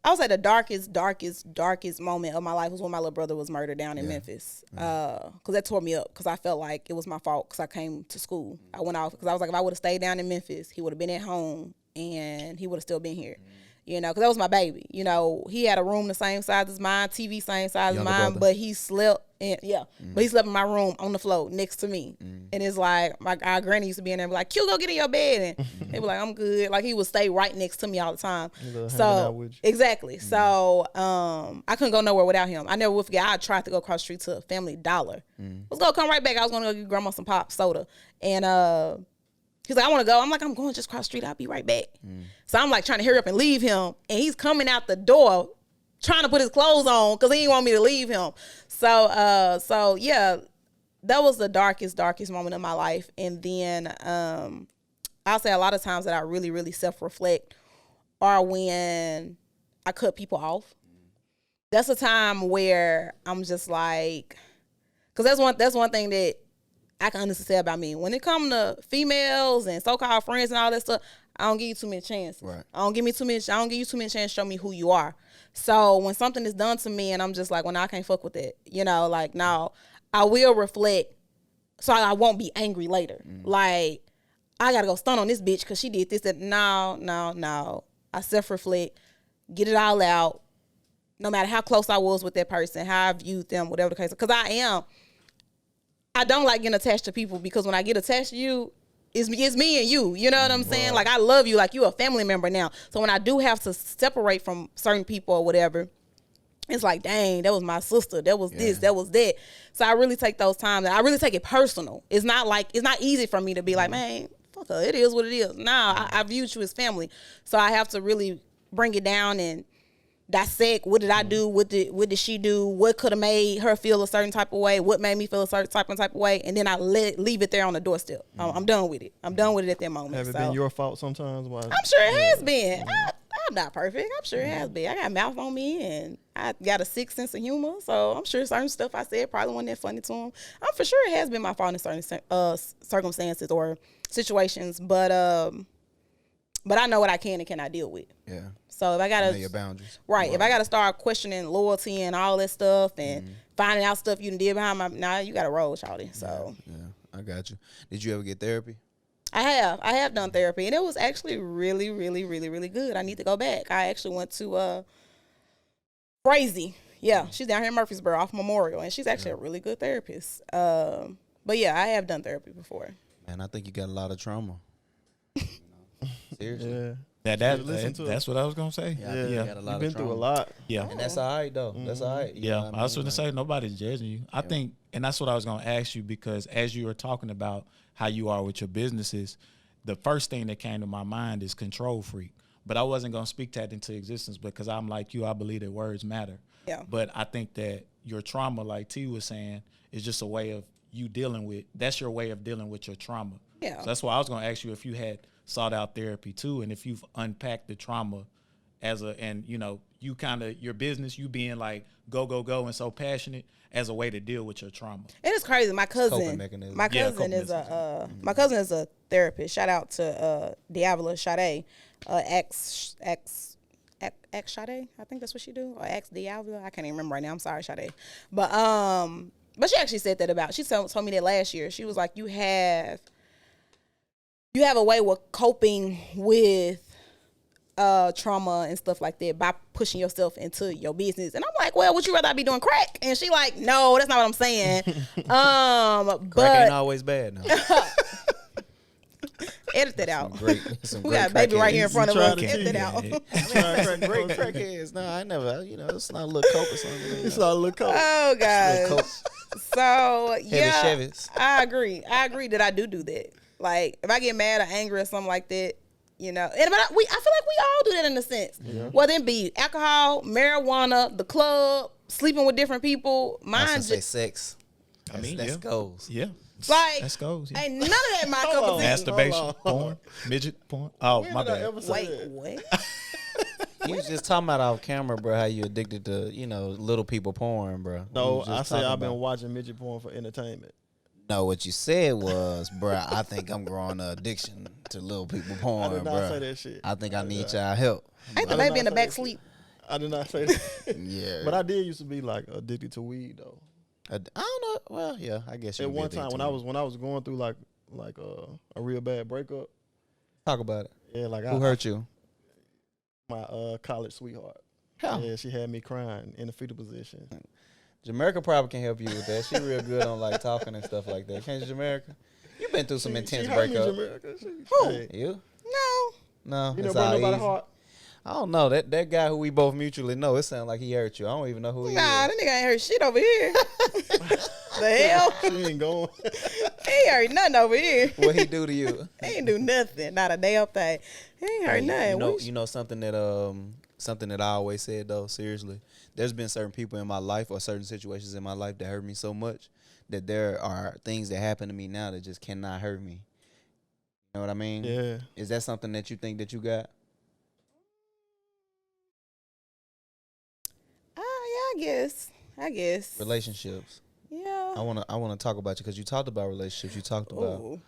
B: I would say the darkest moment of my life was when my little brother was murdered down in Memphis. Because that tore me up because I felt like it was my fault because I came to school. I went off because I was like, if I would have stayed down in Memphis, he would have been at home and he would have still been here. Because that was my baby. He had a room the same size as mine, TV same size as mine, but he slept but he slept in my room on the floor next to me. And it's like our granny used to be in there and be like, Q, go get in your bed. And they were like, I'm good. Like he would stay right next to me all the time. So exactly. So I couldn't go nowhere without him. I never would forget. I tried to go across the street to Family Dollar. Let's go, come right back. I was gonna go get grandma some pop soda. And he's like, I want to go. I'm like, I'm going just across the street. I'll be right back. So I'm like trying to hurry up and leave him. And he's coming out the door trying to put his clothes on because he didn't want me to leave him. So yeah, that was the darkest moment of my life. And then I'll say a lot of times that I really, really self-reflect are when I cut people off. That's a time where I'm just like, because that's one thing that I can honestly say about me. When it comes to females and so-called friends and all that stuff, I don't give you too many chances. Right. I don't give you too many chances to show me who you are. So when something is done to me and I'm just like, well, no, I can't fuck with it. Like, no, I will reflect so I won't be angry later. Like, I got to go stun on this bitch because she did this. No. I self-reflect, get it all out, no matter how close I was with that person, how I viewed them, whatever the case. Because I don't like getting attached to people because when I get attached to you, it's me and you. You know what I'm saying? Like, I love you. Like, you a family member now. So when I do have to separate from certain people or whatever, it's like, dang, that was my sister. That was this. That was that. So I really take those times and I really take it personal. It's not easy for me to be like, man, fuck her. It is what it is. Nah, I viewed you as family. So I have to really bring it down and dissect what did I do, what did she do, what could have made her feel a certain type of way, what made me feel a certain type of way, and then I leave it there on the doorstep. I'm done with it. I'm done with it at that moment.
C: Have it been your fault sometimes? Why?
B: I'm sure it has been. I'm not perfect. I'm sure it has been. I got a mouth on me, and I got a sick sense of humor, so I'm sure certain stuff I said probably wasn't that funny to him. I'm for sure it has been my fault in certain circumstances or situations, but I know what I can and cannot deal with.
A: Yeah.
B: So if I gotta
A: know your boundaries.
B: right, if I gotta start questioning loyalty and all that stuff and finding out stuff you done did behind my, you gotta roll, shawty. So
A: Yeah, I got you. Did you ever get therapy?
B: I have done therapy, and it was actually really, really, really, really good. I need to go back. I actually went to Crazy. Yeah, she's down here in Murfreesboro off Memorial, and she's actually a really good therapist. But yeah, I have done therapy before.
A: Man, I think you got a lot of trauma. Seriously.
C: Yeah.
F: That's what I was gonna say.
A: Yeah, I think you got a lot
C: You've been
A: of
C: through a
A: trauma.
C: lot.
F: Yeah.
A: And that's all right, though. That's all right. You know
F: Yeah,
A: what
F: I was
A: mean?
F: going to say nobody's judging you. I think, and that's what I was going to ask you, because as you were talking about how you are with your businesses, the first thing that came to my mind is control freak. But I wasn't going to speak that into existence because I'm like you. I believe that words matter.
B: Yeah.
F: But I think that your trauma, like T was saying, is just a way of you dealing with. That's your way of dealing with your trauma.
B: Yeah.
F: So that's why I was going to ask you if you had sought out therapy too, and if you've unpacked the trauma and you know, you kind of your business, you being like go and so passionate as a way to deal with your trauma.
B: It is crazy. My
A: Coping
B: cousin,
A: mechanism.
B: my
F: Yeah,
B: cousin
F: coping
B: is my cousin is a therapist. Shout out to Diavola Sade, ex Sade. I think that's what she do, or ex Diavola. I can't even remember right now. I'm sorry, Sade. But she actually said that about. She told me that last year. She was like, you have a way with coping with trauma and stuff like that by pushing yourself into your business. And I'm like, well, would you rather I be doing crack? And she like, no, that's not what I'm saying.
A: Crack
B: But
A: ain't always bad now.
B: edit that out.
A: Some
B: We
A: great
B: got a baby right here in
A: crackheads.
B: front of
C: You
B: us.
C: tried to
B: Edit that out.
A: Great crackheads. No, I never. You know, it's not a little coke or something.
C: It's all look up.
B: Oh God. So yeah,
A: Chevys.
B: I agree that I do that. Like if I get mad or angry or something like that, you know. I feel like we all do that in a sense. Yeah. Whether it be alcohol, marijuana, the club, sleeping with different people.
A: I
B: Mine
A: was gonna say
B: just
A: sex.
F: I mean,
A: that's
F: yeah.
A: goals.
F: Yeah.
B: like
F: That's goes. Yeah.
B: ain't none of that my cup of tea.
F: Masturbation, porn, midget porn. Oh,
C: When
F: my
C: did I
F: bad.
C: ever say
B: Wait,
C: that?
B: what?
A: You was just talking about off camera, bro. How you addicted to little people porn, bro.
C: No,
A: You was just
C: I say
A: talking
C: I've been
A: about-
C: watching midget porn for entertainment.
A: No, what you said was, bro. I think I'm growing an addiction to little people porn,
C: I did not
A: bro.
C: say that shit.
A: I think I need y'all help.
B: Ain't the
C: I did
B: baby
C: not
B: in the
C: say
B: back
C: that
B: sleep?
C: I did not say that.
A: Yeah,
C: But I did used to be like addicted to weed though.
A: I don't know. Well, yeah, I guess you
C: At
A: could be
C: one time
A: addicted
C: when
A: to it.
C: I was going through like a real bad breakup.
A: Talk about it.
C: Yeah, like
A: Who hurt you?
C: my college sweetheart.
A: How?
C: Yeah, she had me crying in the fetal position.
A: Jamerica probably can help you with that. She real good on like talking and stuff like that. Can't you, Jamerica? You've been through some intense
C: hurt me,
A: breakup.
C: Jamerica.
B: Who?
C: Hey,
A: You?
B: No.
A: No,
C: you know,
A: it's
C: bring
A: all
C: nobody
A: easy.
C: heart.
A: I don't know. That guy who we both mutually know, it sounds like he hurt you. I don't even know who he
B: Nah,
A: is.
B: that nigga ain't heard shit over here. The hell?
C: She ain't going.
B: He ain't heard nothing over here.
A: What he do to you?
B: He ain't do nothing. Not a damn thing. He ain't heard nothing.
A: You know something that I always said though, seriously. There's been certain people in my life or certain situations in my life that hurt me so much that there are things that happen to me now that just cannot hurt me. You know what I mean?
C: Yeah.
A: Is that something that you think that you got?
B: Yeah, I guess.
A: Relationships.
B: Yeah.
A: I wanna talk about you because you talked about relationships. You talked about
B: Ooh.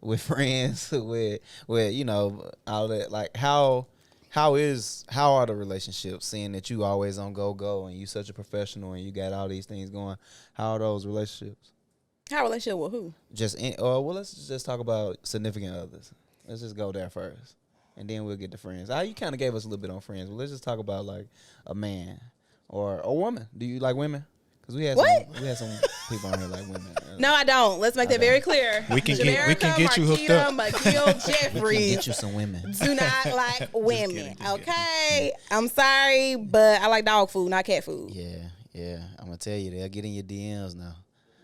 A: with friends, with all that. Like how are the relationships? Seeing that you always on go and you such a professional and you got all these things going. How are those relationships?
B: How relationship with who?
A: Let's just talk about significant others. Let's just go there first, and then we'll get to friends. You kind of gave us a little bit on friends, but let's just talk about like a man or a woman. Do you like women? Because we had some people on here like women.
B: No, I don't. Let's make that very clear.
F: We can get you hooked
B: Marquita,
F: up.
B: McGill, Jeffries
A: Get you some women.
B: do not like women.
F: kidding.
B: Okay, I'm sorry, but I like dog food, not cat food.
A: Yeah. I'm gonna tell you, they'll get in your DMs now.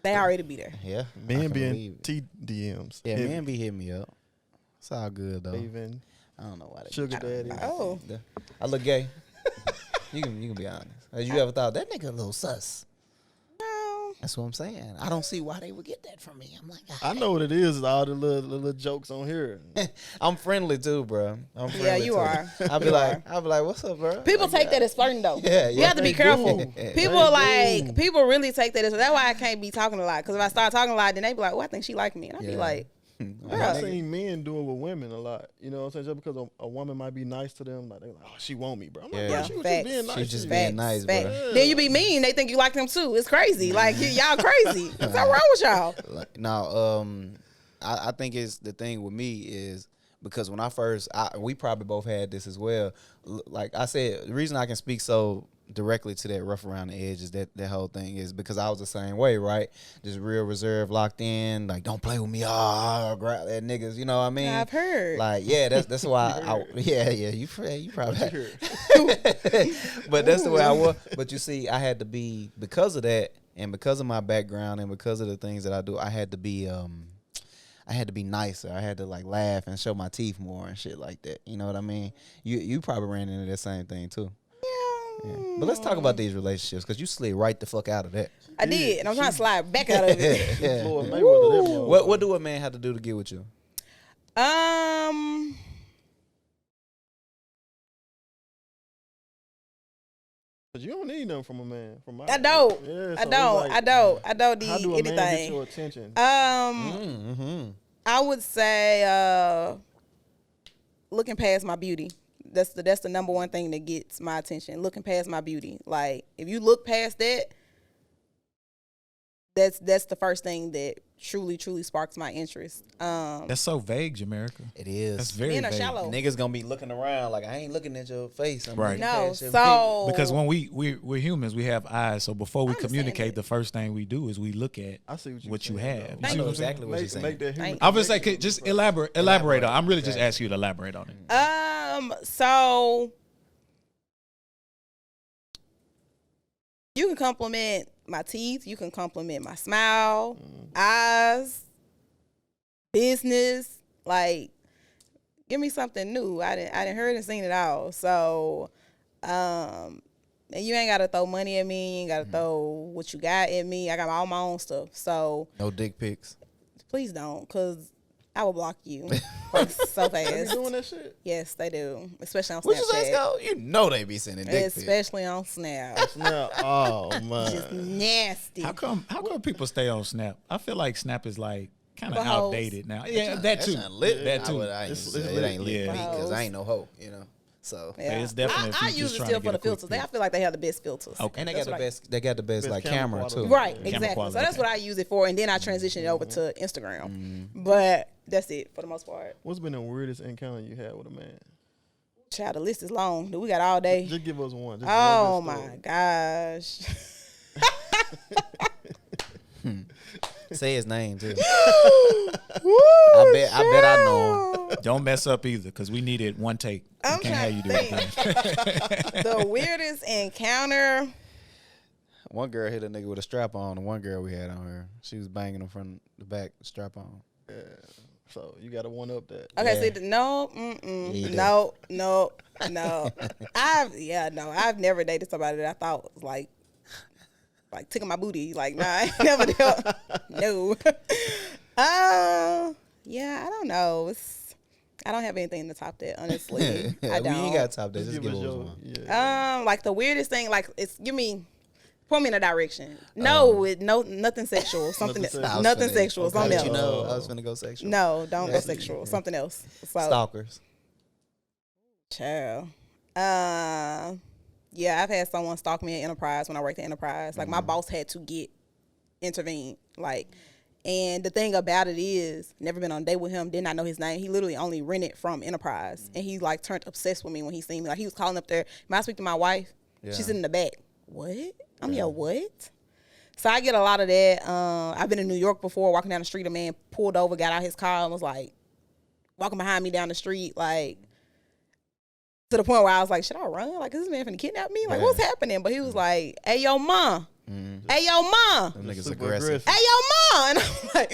B: They already be there.
A: Yeah, I
C: Men
A: can
C: being
A: believe it.
C: TDMs.
A: Yeah, men be hitting me up. It's all good though.
C: Even
A: I don't know why they
C: sugar daddy.
B: Oh,
A: I look gay. You can be honest. Have you ever thought that nigga a little sus?
B: No.
A: That's what I'm saying. I don't see why they would get that from me. I'm like,
C: I know what it is all the little jokes on here.
A: I'm friendly too, bro. I'm friendly
B: Yeah, you
A: too.
B: are.
A: I'll be like, what's up, bro?
B: People
A: Like,
B: take that as flirting though.
A: Yeah,
B: You
A: yeah,
B: have to be
C: they
B: careful.
C: do.
B: People
C: They do.
B: people really take that as, that's why I can't be talking a lot. Because if I start talking a lot, then they be like, oh, I think she like me. And I be
A: Yeah.
B: like,
C: I've seen men do it with women a lot. You know what I'm saying? Just because a woman might be nice to them, like they're like, oh, she want me, bro. I'm like,
A: Yeah.
C: bro, she was
B: Facts.
C: just being nice.
A: She's just
C: to
A: being
C: you.
A: nice,
B: facts.
A: bro.
B: Then you be mean, they think you like them too. It's crazy. Like, y'all crazy. What's wrong with y'all?
A: Now, I think it's the thing with me is because when I first, we probably both had this as well. Like I said, the reason I can speak so directly to that rough around the edge is that whole thing is because I was the same way, right? Just real reserved, locked in, like don't play with me, grab that niggas, you know what I mean?
B: I've heard.
A: Like, yeah, that's why you probably but that's the way I was. But you see, I had to be, because of that and because of my background and because of the things that I do, I had to be nicer. I had to like laugh and show my teeth more and shit like that. You know what I mean? You probably ran into that same thing too. Yeah. But let's talk about these relationships because you slid right the fuck out of that.
B: I did, and I'm trying to slide back out of it.
A: Yeah.
C: Floyd Mayweather, that boy.
A: What do a man have to do to get with you?
C: But you don't need nothing from a man.
B: I don't.
C: Yeah,
B: I
C: so
B: don't.
C: it's like,
B: I don't. I don't need
C: How do a man get
B: anything.
C: your attention?
A: Mm-hmm.
B: I would say looking past my beauty. That's the number one thing that gets my attention. Looking past my beauty. Like if you look past that, that's the first thing that truly sparks my interest.
F: That's so vague, Jamerica.
A: It is.
F: That's very
B: being a
F: vague.
B: shallow.
A: Niggas gonna be looking around like I ain't looking at your face. I'm
F: Right.
A: looking
B: No,
A: past your
B: so
F: Because when we're humans, we have eyes. So before we
B: I understand
F: communicate,
B: it.
F: the first thing we do is we look at
C: I see what,
F: what you
C: saying,
F: have.
C: though.
A: I
F: You
A: know
F: see
A: exactly what you're saying.
C: Make that human
B: Thank
F: I was
C: connection.
F: like, just elaborate on. I'm really just
A: Exactly.
F: asking you to elaborate on it.
B: So you can compliment my teeth, you can compliment my smile, eyes, business, like give me something new. I didn't heard and seen it all. So and you ain't gotta throw money at me, you ain't gotta throw what you got at me. I got all my own stuff. So
A: No dick pics.
B: please don't, cause I will block you like, so
C: They be
B: fast.
C: doing that shit.
B: Yes, they do. Especially on
A: What you say,
B: Snapchat.
A: Scott? You know they be sending dick pics.
B: Especially on Snap.
C: Now, oh
B: Just
C: man,
B: nasty.
F: How come people stay on Snap? I feel like Snap is like kind of
B: For hoes.
F: outdated now. Yeah, that too.
A: That's not lit.
F: That
A: I
F: too.
A: would- I ain't
C: It's
A: say it
C: lit.
A: ain't lit
F: Yeah.
A: for me because
B: For
A: I ain't no hoe, you know. So
B: Yeah.
F: It's definitely if
B: I
F: you
B: use
F: just
B: it
F: trying
B: still
F: to
B: for
F: get
B: the
F: a quick
B: filters.
F: fix.
B: I feel like they have the best filters.
F: Okay.
A: and they
B: That's
A: got the
B: what I-
A: best. They got the best
C: Best
A: like
C: camera
A: camera
C: quality.
A: too.
B: Right,
F: Camera
B: exactly.
F: quality,
B: So that's
F: okay.
B: what I use it for, and then I transition it over to Instagram. But that's it for the most part.
C: what's been the weirdest encounter you had with a man?
B: Child, the list is long. We got all day.
C: Just give us one. Just
B: Oh
C: one good
B: my gosh.
A: Say his name too.
B: Woo,
A: I bet I know him.
F: Don't mess up either, because we needed one take.
B: I'm
F: We can't have
B: trying
F: you
B: to
F: do it again.
B: The weirdest encounter.
A: One girl hit a nigga with a strap on, and one girl we had on her, she was banging him from the back, strap on.
C: Yeah. So you got to one up that.
B: Okay,
A: Yeah.
B: see, no,
A: you do.
B: no. I've never dated somebody that I thought was like tickling my booty. Like, nah, I ain't never dealt. No. Yeah, I don't know. I don't have anything to top that, honestly. I
A: We
B: don't.
A: ain't got to top that.
C: Just
A: Just
C: give
A: give
C: us
A: us
C: your.
A: one.
C: Yeah.
B: Like the weirdest thing, like it's point me in a direction. No, nothing sexual. Something
C: Nothing
B: else.
C: sexual.
B: Nothing sexual.
A: How
B: Something
A: did
B: else.
A: you know I was finna go sexual?
B: No, don't go
A: Yeah.
B: sexual. Something else. So,
A: Stalkers.
B: child. Yeah, I've had someone stalk me at Enterprise when I worked at Enterprise. Like my boss had to intervene. Like, and the thing about it is, never been on a date with him, did not know his name. He literally only rented from Enterprise, and he like turned obsessed with me when he seen me. Like he was calling up there. May I speak to my wife?
A: Yeah.
B: She's in the back. What? I'm your what? So I get a lot of that. I've been in New York before, walking down the street, a man pulled over, got out his car, and was like walking behind me down the street, like to the point where I was like, should I run? Like, is this man finna kidnap me? Like,
A: Yeah.
B: what's happening? But he was like, hey, yo, ma. Hey, yo, ma.
A: Them niggas
C: Super
A: aggressive.
B: Hey, yo, ma. And I'm like,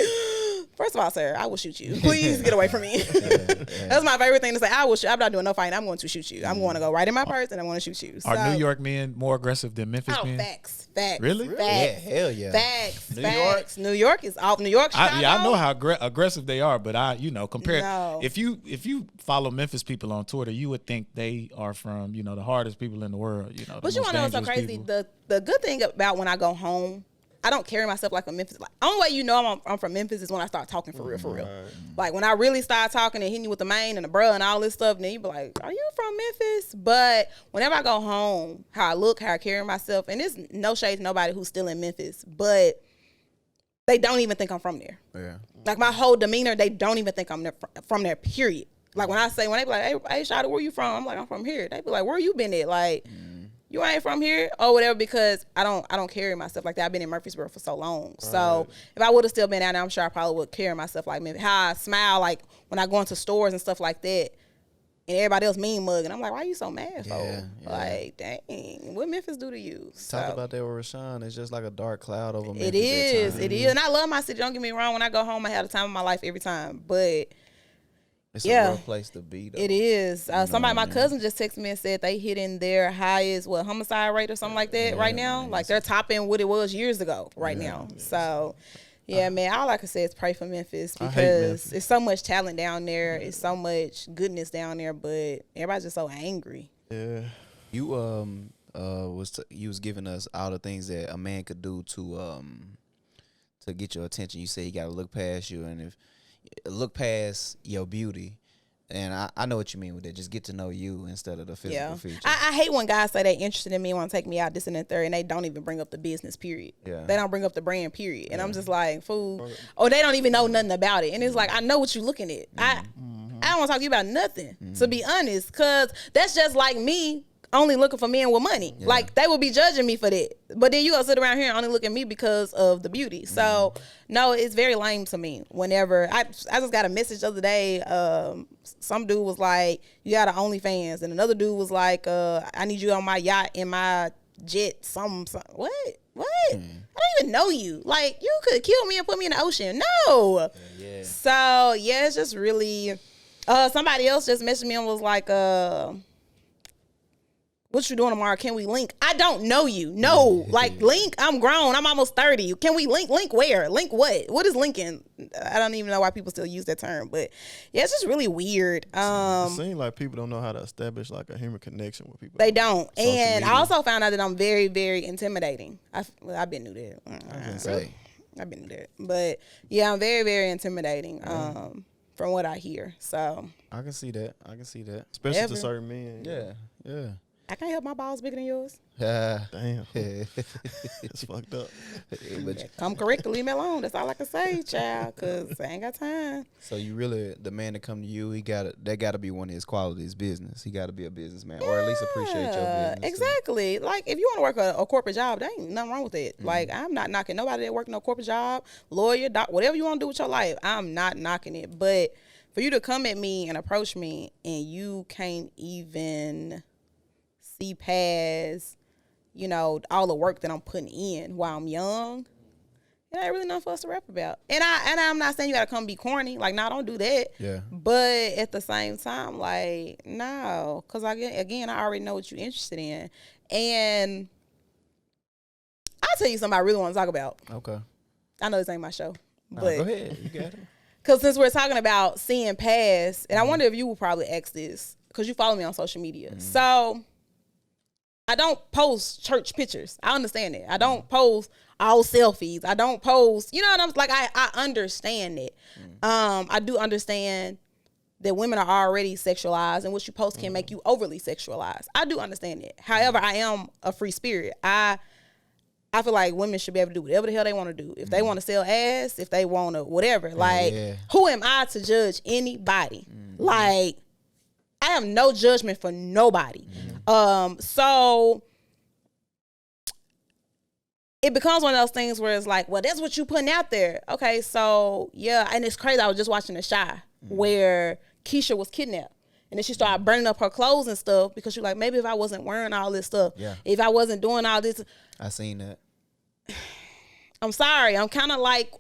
B: first of of all, sir, I will shoot you. Please get away from me. That's my favorite thing to say. I will shoot. I'm not doing no fighting. I'm going to shoot you. I'm going to go right in my purse and I'm going to shoot you.
F: Are New York men more aggressive than Memphis men?
B: Facts.
F: Really?
B: Facts.
A: Yeah, hell yeah.
B: Facts.
A: New
B: Facts. New York is off. New York, Chicago.
F: I know how aggressive they are, but compare.
B: No.
F: If you follow Memphis people on Twitter, you would think they are from the hardest people in the world.
B: But you want to know what's so crazy? The good thing about when I go home, I don't carry myself like a Memphis. Like, only way you know I'm from Memphis is when I start talking for real.
C: Right.
B: Like when I really start talking and hitting you with the main and the bruh and all this stuff, then you be like, "Are you from Memphis?" But whenever I go home, how I look, how I carry myself, and there's no shade to nobody who's still in Memphis, but they don't even think I'm from there.
A: Yeah.
B: Like my whole demeanor, they don't even think I'm from there. Period. Like when they be like, "Hey, Shawty, where you from?" I'm like, "I'm from here." They be like, "Where you been at?" Like. You ain't from here or whatever, because I don't carry myself like that. I've been in Murfreesboro for so long. Right. So if I would have still been down there, I'm sure I probably would carry myself like maybe how I smile like when I go into stores and stuff like that. And everybody else mean mugging. I'm like, why are you so mad,
A: Yeah.
B: Like, dang, what Memphis do to you?
A: Talk about that with Rashawn. It's just like a dark cloud over Memphis.
B: It is. And I love my city. Don't get me wrong. When I go home, I have the time of my life every time. But
A: it's a real place to be, though.
B: It is. My cousin just texted me and said they hitting their highest homicide rate or something like that right now. Like they're topping what it was years ago right now. So, man, all I can say is pray for Memphis because it's so much talent down there. It's so much goodness down there, but everybody's just so angry.
C: Yeah.
A: You was giving us all the things that a man could do to get your attention. You say you got to look past you, and if look past your beauty, and I know what you mean with that. Just get to know you instead of the physical features.
B: I hate when guys say they're interested in me, want to take me out, this and that, third, and they don't even bring up the business, period.
A: Yeah. They
B: don't bring up the brand, period. And I'm just like, fool. Or they don't even know nothing about it. And it's like, I know what you're looking at. I don't want to talk to you about nothing, to be honest, because that's just like me only looking for men with money. Yeah. Like, they would be judging me for that. But then you gonna sit around here and only look at me because of the beauty. So, no, it's very lame to me. Whenever, I just got a message the other day. Some dude was like, you got an OnlyFans. And another dude was like, I need you on my yacht in my jet. What? I don't even know you. Like, you could kill me and put me in the ocean. No. Yeah. So, yeah, it's just really, somebody else just messaged me and was like, what you doing tomorrow? Can we link? I don't know you. No. Like, link? I'm grown. I'm almost 30. Can we link? Link where? Link what? What is linking? I don't even know why people still use that term. But, yeah, it's just really weird.
C: It seems like people don't know how to establish, like, a human connection with people.
B: They don't. And I also found out that I'm very, very intimidating. I've been knew that. I've been knew that. But, yeah, I'm very, very intimidating from what I hear. So
A: I can see that.
C: Especially to certain men.
A: Yeah.
B: I can't help my balls bigger than yours.
C: Damn. It's fucked up.
B: Come correct to leave me alone. That's all I can say, child, because I ain't got time.
A: So you really, the man to come to you, that got to be one of his qualities, business. He got to be a businessman, or at least appreciate your business.
B: Exactly. Too. Like, if you want to work a corporate job, there ain't nothing wrong with it. Like, I'm not knocking nobody that working a corporate job, lawyer, doc, whatever you want to do with your life. I'm not knocking it. But for you to come at me and approach me and you can't even see past, all the work that I'm putting in while I'm young, it ain't really nothing for us to rap about. And I'm not saying you gotta come be corny. Like, no, don't do that.
A: Yeah.
B: But at the same time, like, no, because again, I already know what you're interested in. And I'll tell you something I really want to talk about.
A: Okay.
B: I know this ain't my show, but
A: go ahead. You got it.
B: Because since we're talking about seeing past, and I wonder if you will probably ask this because you follow me on social media. So I don't post church pictures. I understand that. I don't post all selfies. I don't post, what I'm like, I understand it. I do understand that women are already sexualized and what you post can make you overly sexualized. I do understand it. However, I am a free spirit. I feel like women should be able to do whatever the hell they want to do. If they want to sell ass, if they want to whatever. Who am I to judge anybody? Like, I have no judgment for nobody. So it becomes one of those things where it's like, well, that's what you putting out there. Okay, so yeah, and it's crazy. I was just watching The Shy where Keisha was kidnapped. And then she started burning up her clothes and stuff because she's like, maybe if I wasn't wearing all this stuff, if I wasn't doing all this.
A: I seen that.
B: I'm sorry. I'm kind of like,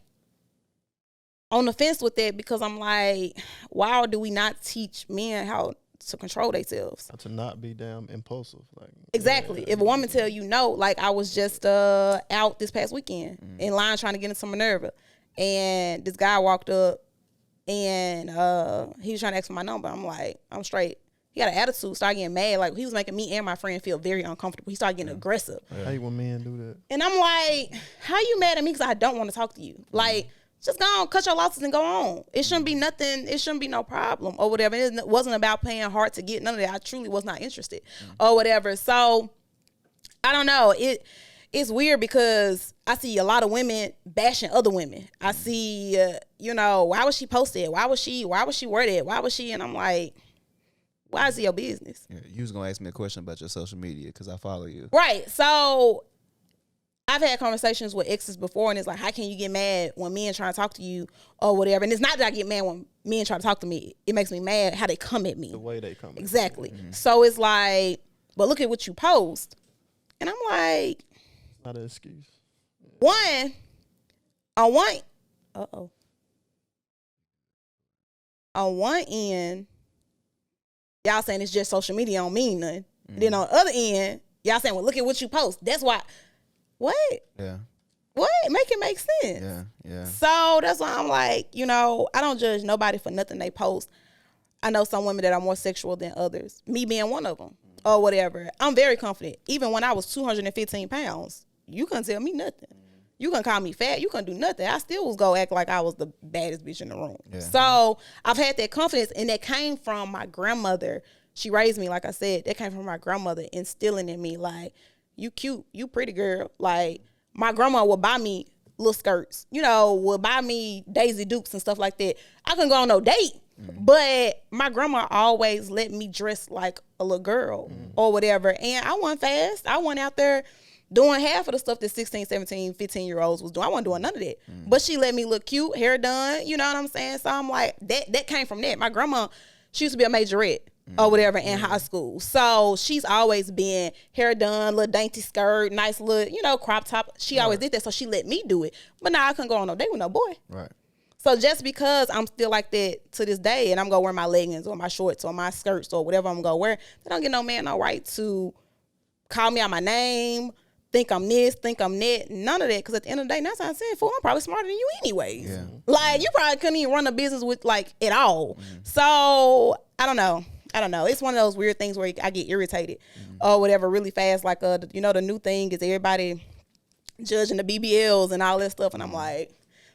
B: on the fence with that because I'm like, why do we not teach men how to control themselves?
C: To not be damn impulsive. Like
B: Exactly. If a woman tell you no, like I was just out this past weekend in line trying to get into Minerva, and this guy walked up and he was trying to ask for my number. I'm like, I'm straight. He got an attitude, started getting mad. Like he was making me and my friend feel very uncomfortable. He started getting aggressive.
C: I hate when men do that.
B: And I'm like, how you mad at me because I don't want to talk to you? Like, just go on, cut your losses and go on. It shouldn't be nothing. It shouldn't be no problem or whatever. It wasn't about paying hard to get none of that. I truly was not interested or whatever. So I don't know. It's weird because I see a lot of women bashing other women. I see, why was she posted? Why was she worded? Why was she? And I'm like, why is it your business?
A: Yeah, you was gonna ask me a question about your social media because I follow you.
B: Right. So I've had conversations with exes before, and it's like, how can you get mad when men try to talk to you or whatever? And it's not that I get mad when men try to talk to me. It makes me mad how they come at me.
C: The way they come.
B: Exactly. So it's like, but look at what you post. And I'm like,
C: Not an excuse.
B: on one end, y'all saying it's just social media don't mean nothing. Then on the other end, y'all saying, well, look at what you post. That's why. What?
A: Yeah.
B: What? Make it make sense.
A: Yeah. Yeah.
B: So that's why I'm like, I don't judge nobody for nothing they post. I know some women that are more sexual than others, me being one of them or whatever. I'm very confident. Even when I was 215 pounds, you couldn't tell me nothing. You couldn't call me fat. You couldn't do nothing. I still was go act like I was the baddest bitch in the room. Yeah. So I've had that confidence, and that came from my grandmother. She raised me, like I said. That came from my grandmother instilling in me, like, you cute, you pretty girl. Like, my grandma would buy me little skirts, would buy me Daisy Dukes and stuff like that. I couldn't go on no date, but my grandma always let me dress like a little girl or whatever. And I wasn't fast. I went out there doing half of the stuff that 16, 17, 15-year-olds was doing. I wasn't doing none of that. But she let me look cute, hair done, you know what I'm saying? So I'm like, that came from that. My grandma, she used to be a majorette or whatever in high school. So she's always been hair done, little dainty skirt, nice little, crop top. She always did that, so she let me do it. But now I couldn't go on no date with no boy.
A: Right.
B: So just because I'm still like that to this day and I'm going to wear my leggings or my shorts or my skirts or whatever I'm going to wear, they don't give no man no right to call me out my name, think I'm this, think I'm that, none of that. Because at the end of the day, that's what I'm saying, fool, I'm probably smarter than you anyways. Yeah. Like, you probably couldn't even run a business with, like, at all. So, I don't know. It's one of those weird things where I get irritated or whatever really fast. Like, the new thing is everybody judging the BBLs and all that stuff. And I'm like,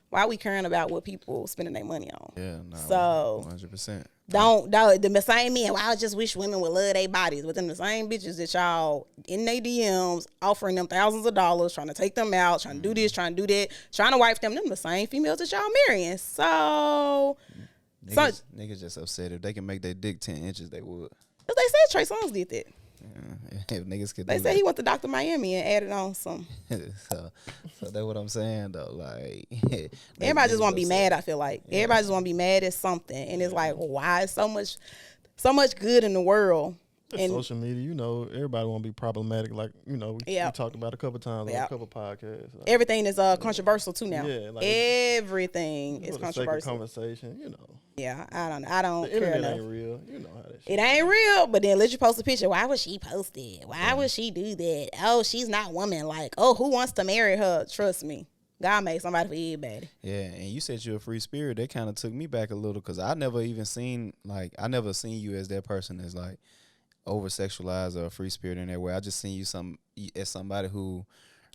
B: why are we caring about what people spending their money on?
A: Yeah, no.
B: So
A: 100%.
B: Don't the same men. Well, I just wish women would love their bodies, but then the same bitches that y'all in their DMs offering them thousands of dollars, trying to take them out, trying to do this, trying to do that, trying to wife them the same females that y'all marrying. So
A: niggas just upset. If they can make their dick 10 inches, they would.
B: But they said Trey Songz did that.
A: Yeah, if niggas could.
B: They said he went to Dr. Miami and added on some.
A: so that's what I'm saying though. Like,
B: everybody just want to be mad. I feel like everybody just want to be mad at something, and it's like, why is so much good in the world?
C: And social media, everybody want to be problematic. Like, we talked about a couple times on a couple podcasts. Like,
B: everything is controversial too now. Yeah, like everything is controversial.
C: Conversation,
B: Yeah, I don't
C: the
B: care
C: internet
B: enough.
C: ain't real. You know how that shit.
B: It ain't real, but then let you post a picture. Why would she post it? Why would she do that? Oh, she's not woman. Like, oh, who wants to marry her? Trust me. God made somebody for everybody.
A: Yeah, and you said you're a free spirit. That kind of took me back a little because I never seen you as that person that's like over sexualized or a free spirit in that way. I just seen you as somebody who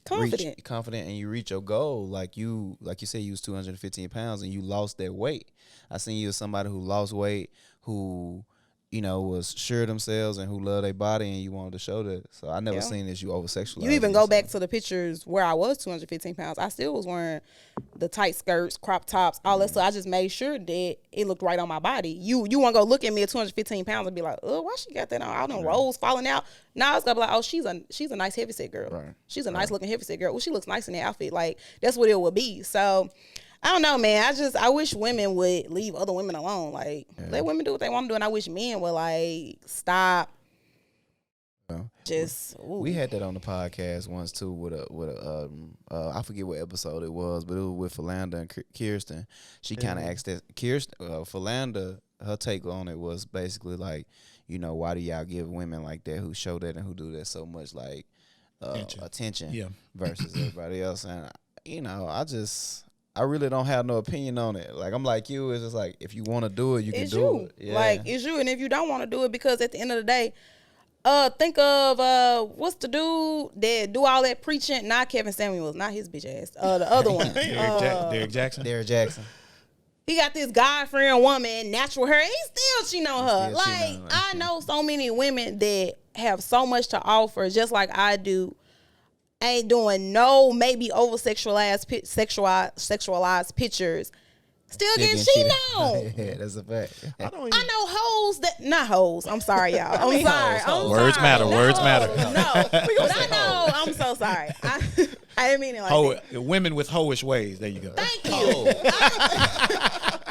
A: confident and you reach your goal. Like you said, you was 215 pounds and you lost that weight. I seen you as somebody who lost weight, who was sure of themselves and who love their body, and you wanted to show that. So I never seen this you over sexualized.
B: You even go back to the pictures where I was 215 pounds. I still was wearing the tight skirts, crop tops, all that. So I just made sure that it looked right on my body. You want to go look at me at 215 pounds and be like, oh, why she got that on? All them rolls falling out. Now it's gonna be like, oh, she's a nice heavyset girl. Right. She's a nice looking heavyset girl. Well, she looks nice in that outfit. Like, that's what it would be. So I don't know, man. I wish women would leave other women alone. Like, let women do what they want to do. And I wish men would, like, stop Just
A: We had that on the podcast once too with a I forget what episode it was, but it was with Philander and Kirsten. She kind of asked that Philander, her take on it was basically like, you know, why do y'all give women like that who show that and who do that so much like attention versus everybody else? And you know, I really don't have no opinion on it. Like I'm like you, it's just like if you want to do it, you can do it. Yeah.
B: Like it's you, and if you don't want to do it, because at the end of the day, think of what's the dude that do all that preaching? Not Kevin Samuels, not his bitch ass. The other one,
F: Derek Jackson.
A: Derek Jackson.
B: He got this guy friend woman, natural hair. He's still cheating on her. Like I know so many women that have so much to offer, just like I do. Ain't doing no maybe over sexualized pictures. Still getting cheated on.
A: Yeah, that's a fact.
B: I know hoes that not hoes. I'm sorry, y'all. I'm sorry.
F: Words matter. Words matter.
B: No, but I know. I'm so sorry. I didn't mean it like that.
F: Women with hoish ways. There you go.
B: Thank you.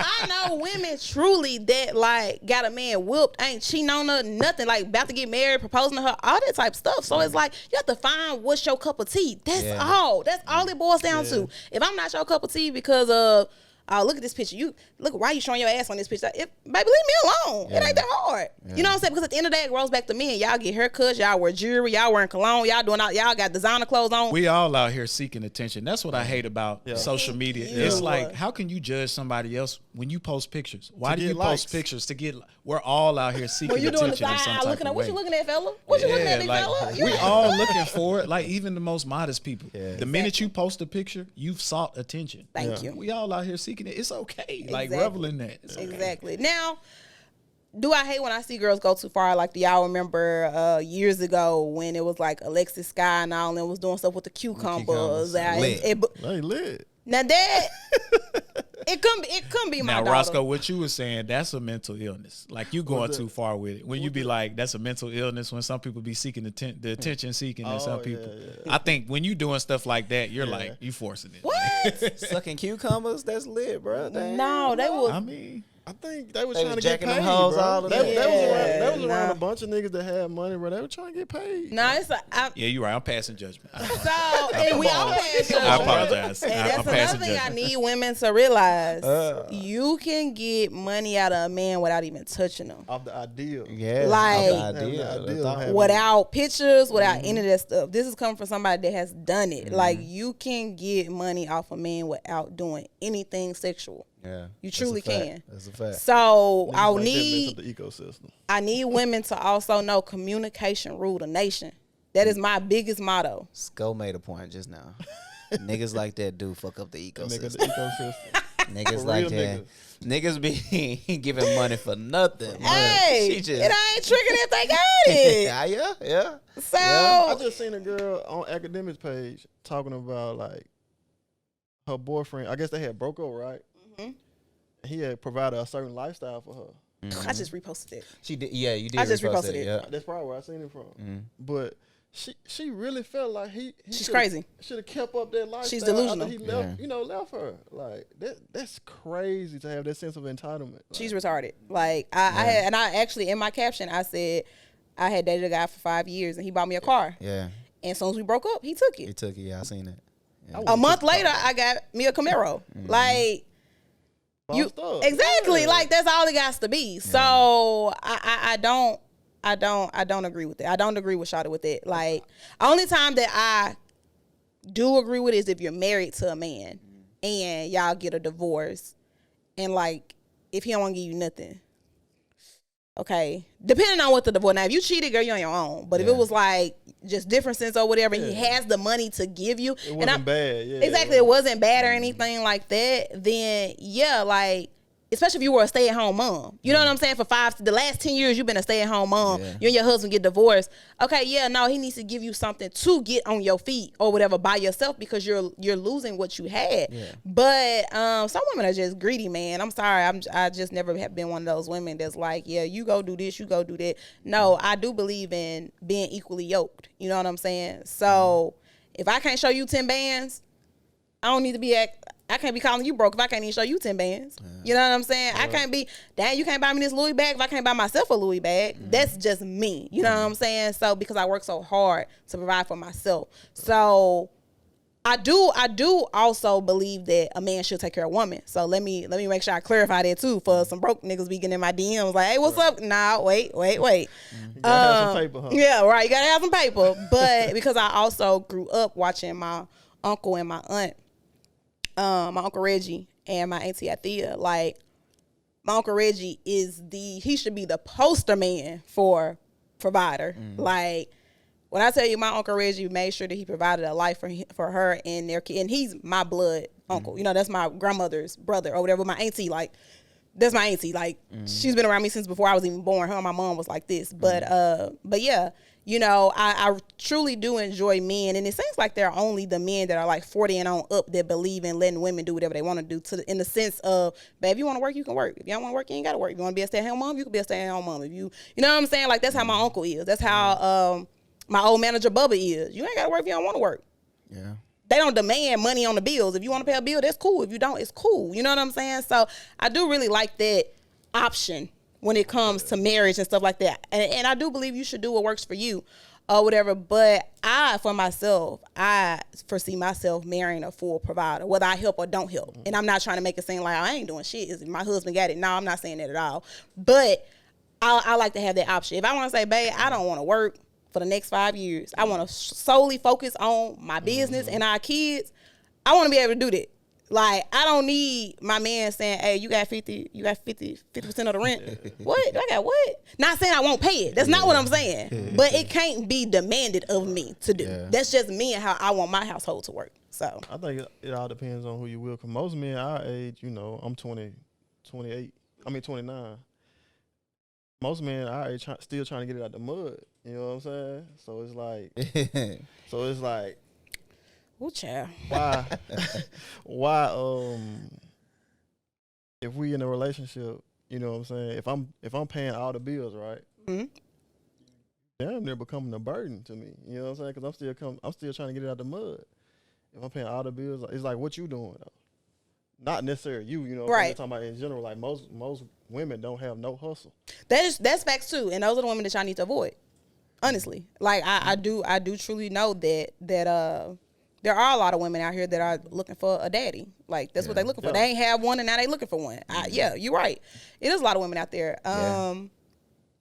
B: I know women truly that like got a man whooped, ain't cheating on her, nothing, like about to get married, proposing to her, all that type of stuff. So it's like you have to find what's your cup of tea. That's all. That's all it boils down to. If I'm not your cup of tea because of look at this picture. You look, why you showing your ass on this picture? Baby, leave me alone. It ain't that hard. You know what I'm saying? Because at the end of the day, it rolls back to men. Y'all get haircuts, y'all wear jewelry, y'all wearing cologne, y'all got designer clothes on.
F: We all out here seeking attention. That's what I hate about social media. It's like, how can you judge somebody else when you post pictures? Why do you post pictures to get? We're all out here seeking
B: you doing
F: attention
B: the
F: in some type
B: looking
F: of
B: at
F: way.
B: what you looking at, fella? What you looking at, big fella?
F: We all looking for it. Like even the most modest people. The minute you post a picture, you've sought attention.
B: Thank you.
F: We all out here seeking it. It's okay. Like
B: Exactly.
F: revel in that. It's okay.
B: Exactly. Now, do I hate when I see girls go too far? Like, do y'all remember years ago when it was like Alexis Sky and all, and was doing stuff with the cucumbers?
C: They lit.
B: Now that it couldn't be my
F: Now,
B: daughter.
F: Roscoe, what you were saying, that's a mental illness. Like you going too far with it. When you be like, that's a mental illness. When some people be seeking the attention seeking, and some people, I think when you doing stuff like that, you're like you forcing it.
B: What?
A: Sucking cucumbers, that's lit, bro.
B: No, they was.
F: I mean,
C: I think they was
A: They
C: trying
A: was
C: to get
A: jacking
C: paid,
A: them hoes
C: bro.
A: all the
C: They
A: time.
C: was around a bunch of niggas that had money, bro. They were trying to get paid.
B: No, it's
F: yeah, you're right. I'm passing judgment.
B: so, and we all pass
F: I apologize.
B: And
F: I'm
B: that's another
F: passing
B: thing I
F: judgment.
B: need women to realize. You can get money out of a man without even touching them.
C: Off the ideal.
A: Yeah,
B: Like-
A: off the idea.
B: Without pictures, without any of that stuff. This is coming from somebody that has done it. Like, you can get money off a man without doing anything sexual.
A: Yeah,
B: You truly
A: that's a fact.
B: can.
A: That's a fact.
B: So
C: Niggas like that mess up the ecosystem.
B: I need women to also know communication rule the nation. That is my biggest motto.
A: Sko made a point just now. Niggas like that do fuck up the
C: Nigga,
A: ecosystem.
C: the ecosystem.
A: Niggas
C: For
A: like
C: real
A: that. Niggas be giving money for nothing.
B: Hey,
A: She just,
B: it ain't tricking if they got it.
A: yeah.
B: So
C: I just seen a girl on Academics page talking about like her boyfriend. I guess they had broke up, right? He had provided a certain lifestyle for her.
B: I just reposted it.
A: She did. Yeah, you did.
B: I just
A: repost
B: reposted it.
A: Yeah.
C: That's probably where I seen it from. But she really felt like he
B: She's
C: shoulda-
B: crazy.
C: Should have kept up that lifestyle.
B: She's delusional.
C: After he left, left her. Like that's crazy to have that sense of entitlement. Like,
B: She's retarded. Like I had, and I actually in my caption I said I had dated a guy for 5 years and he bought me a car.
A: Yeah.
B: And as soon as we broke up, he took
A: He
B: it.
A: took it. Yeah, I seen it. Yeah.
B: A month later, I got me a Camaro. Like
C: bossed up.
B: exactly.
C: Yeah.
B: Like that's all it got to be. So I don't agree with it. I don't agree with Shawty with it. Like only time that I do agree with it is if you're married to a man and y'all get a divorce and like if he don't want to give you nothing. Okay. Depending on what the divorce. Now if you cheated, girl, you're on your own. But if it was like just differences or whatever, he has the money to give you.
C: It wasn't bad. Yeah,
B: Exactly. It wasn't bad or anything like that. Then yeah, like especially if you were a stay-at-home mom. You know what I'm saying? For the last 10 years, you've been a stay-at-home mom.
A: Yeah.
B: You and your husband get divorced. Okay, yeah, no, he needs to give you something to get on your feet or whatever by yourself because you're losing what you had.
A: Yeah.
B: But some women are just greedy, man. I'm sorry. I just never have been one of those women that's like, yeah, you go do this, you go do that. No, I do believe in being equally yoked. You know what I'm saying? So if I can't show you 10 bands, I don't need to be I can't be calling you broke if I can't even show you 10 bands. You know what I'm saying? I can't be, dang, you can't buy me this Louis bag if I can't buy myself a Louis bag. That's just me. You know what I'm saying? So because I work so hard to provide for myself. So I do also believe that a man should take care of a woman. So let me make sure I clarify that too for some broke niggas be getting in my DMs like, hey, what's up? Nah, wait.
C: You gotta have some paper, huh?
B: Yeah, right. You gotta have some paper. But because I also grew up watching my uncle and my aunt, my Uncle Reggie and my Auntie Athea, like my Uncle Reggie he should be the poster man for provider. Like when I tell you my Uncle Reggie made sure that he provided a life for her and their kid, and he's my blood uncle. You know, that's my grandmother's brother or whatever. My auntie, like, that's my auntie. Like, she's been around me since before I was even born. Her and my mom was like this. But yeah, you know, I truly do enjoy men, and it seems like they're only the men that are like 40 and on up that believe in letting women do whatever they want to do. In the sense of, babe, if you want to work, you can work. If you don't want to work, you ain't got to work. If you want to be a stay-at-home mom, you can be a stay-at-home mom. If you know what I'm saying? Like, that's how my uncle is. That's how my old manager Bubba is. You ain't got to work if you don't want to work.
A: Yeah.
B: They don't demand money on the bills. If you want to pay a bill, that's cool. If you don't, it's cool. You know what I'm saying? So I do really like that option when it comes to marriage and stuff like that. And I do believe you should do what works for you or whatever. But for myself, I foresee myself marrying a full provider, whether I help or don't help. And I'm not trying to make it seem like I ain't doing shit. Is my husband got it? No, I'm not saying that at all. But I like to have that option. If I want to say, babe, I don't want to work for the next 5 years. I want to solely focus on my business and our kids. I want to be able to do that. Like, I don't need my man saying, hey, you got 50% of the rent. What? I got what? Not saying I won't pay it. That's not what I'm saying. But it can't be demanded of me to do.
A: Yeah.
B: That's just me and how I want my household to work. So
C: I think it all depends on who you will. Because most men our age, you know, I'm 29. Most men our age still trying to get it out the mud. You know what I'm saying? So it's like,
B: ooh, child.
C: why if we in a relationship, you know what I'm saying? If I'm paying all the bills, right? Damn, they're becoming a burden to me. You know what I'm saying? Because I'm still trying to get it out the mud. If I'm paying all the bills, it's like, what you doing though? Not necessarily you know.
B: Right.
C: I'm talking about in general. Like most women don't have no hustle.
B: That's facts too, and those are the women that y'all need to avoid. Honestly, like I do truly know that there are a lot of women out here that are looking for a daddy. Like that's what they're looking for. They ain't have one, and now they looking for one. Yeah, you're right. It is a lot of women out there.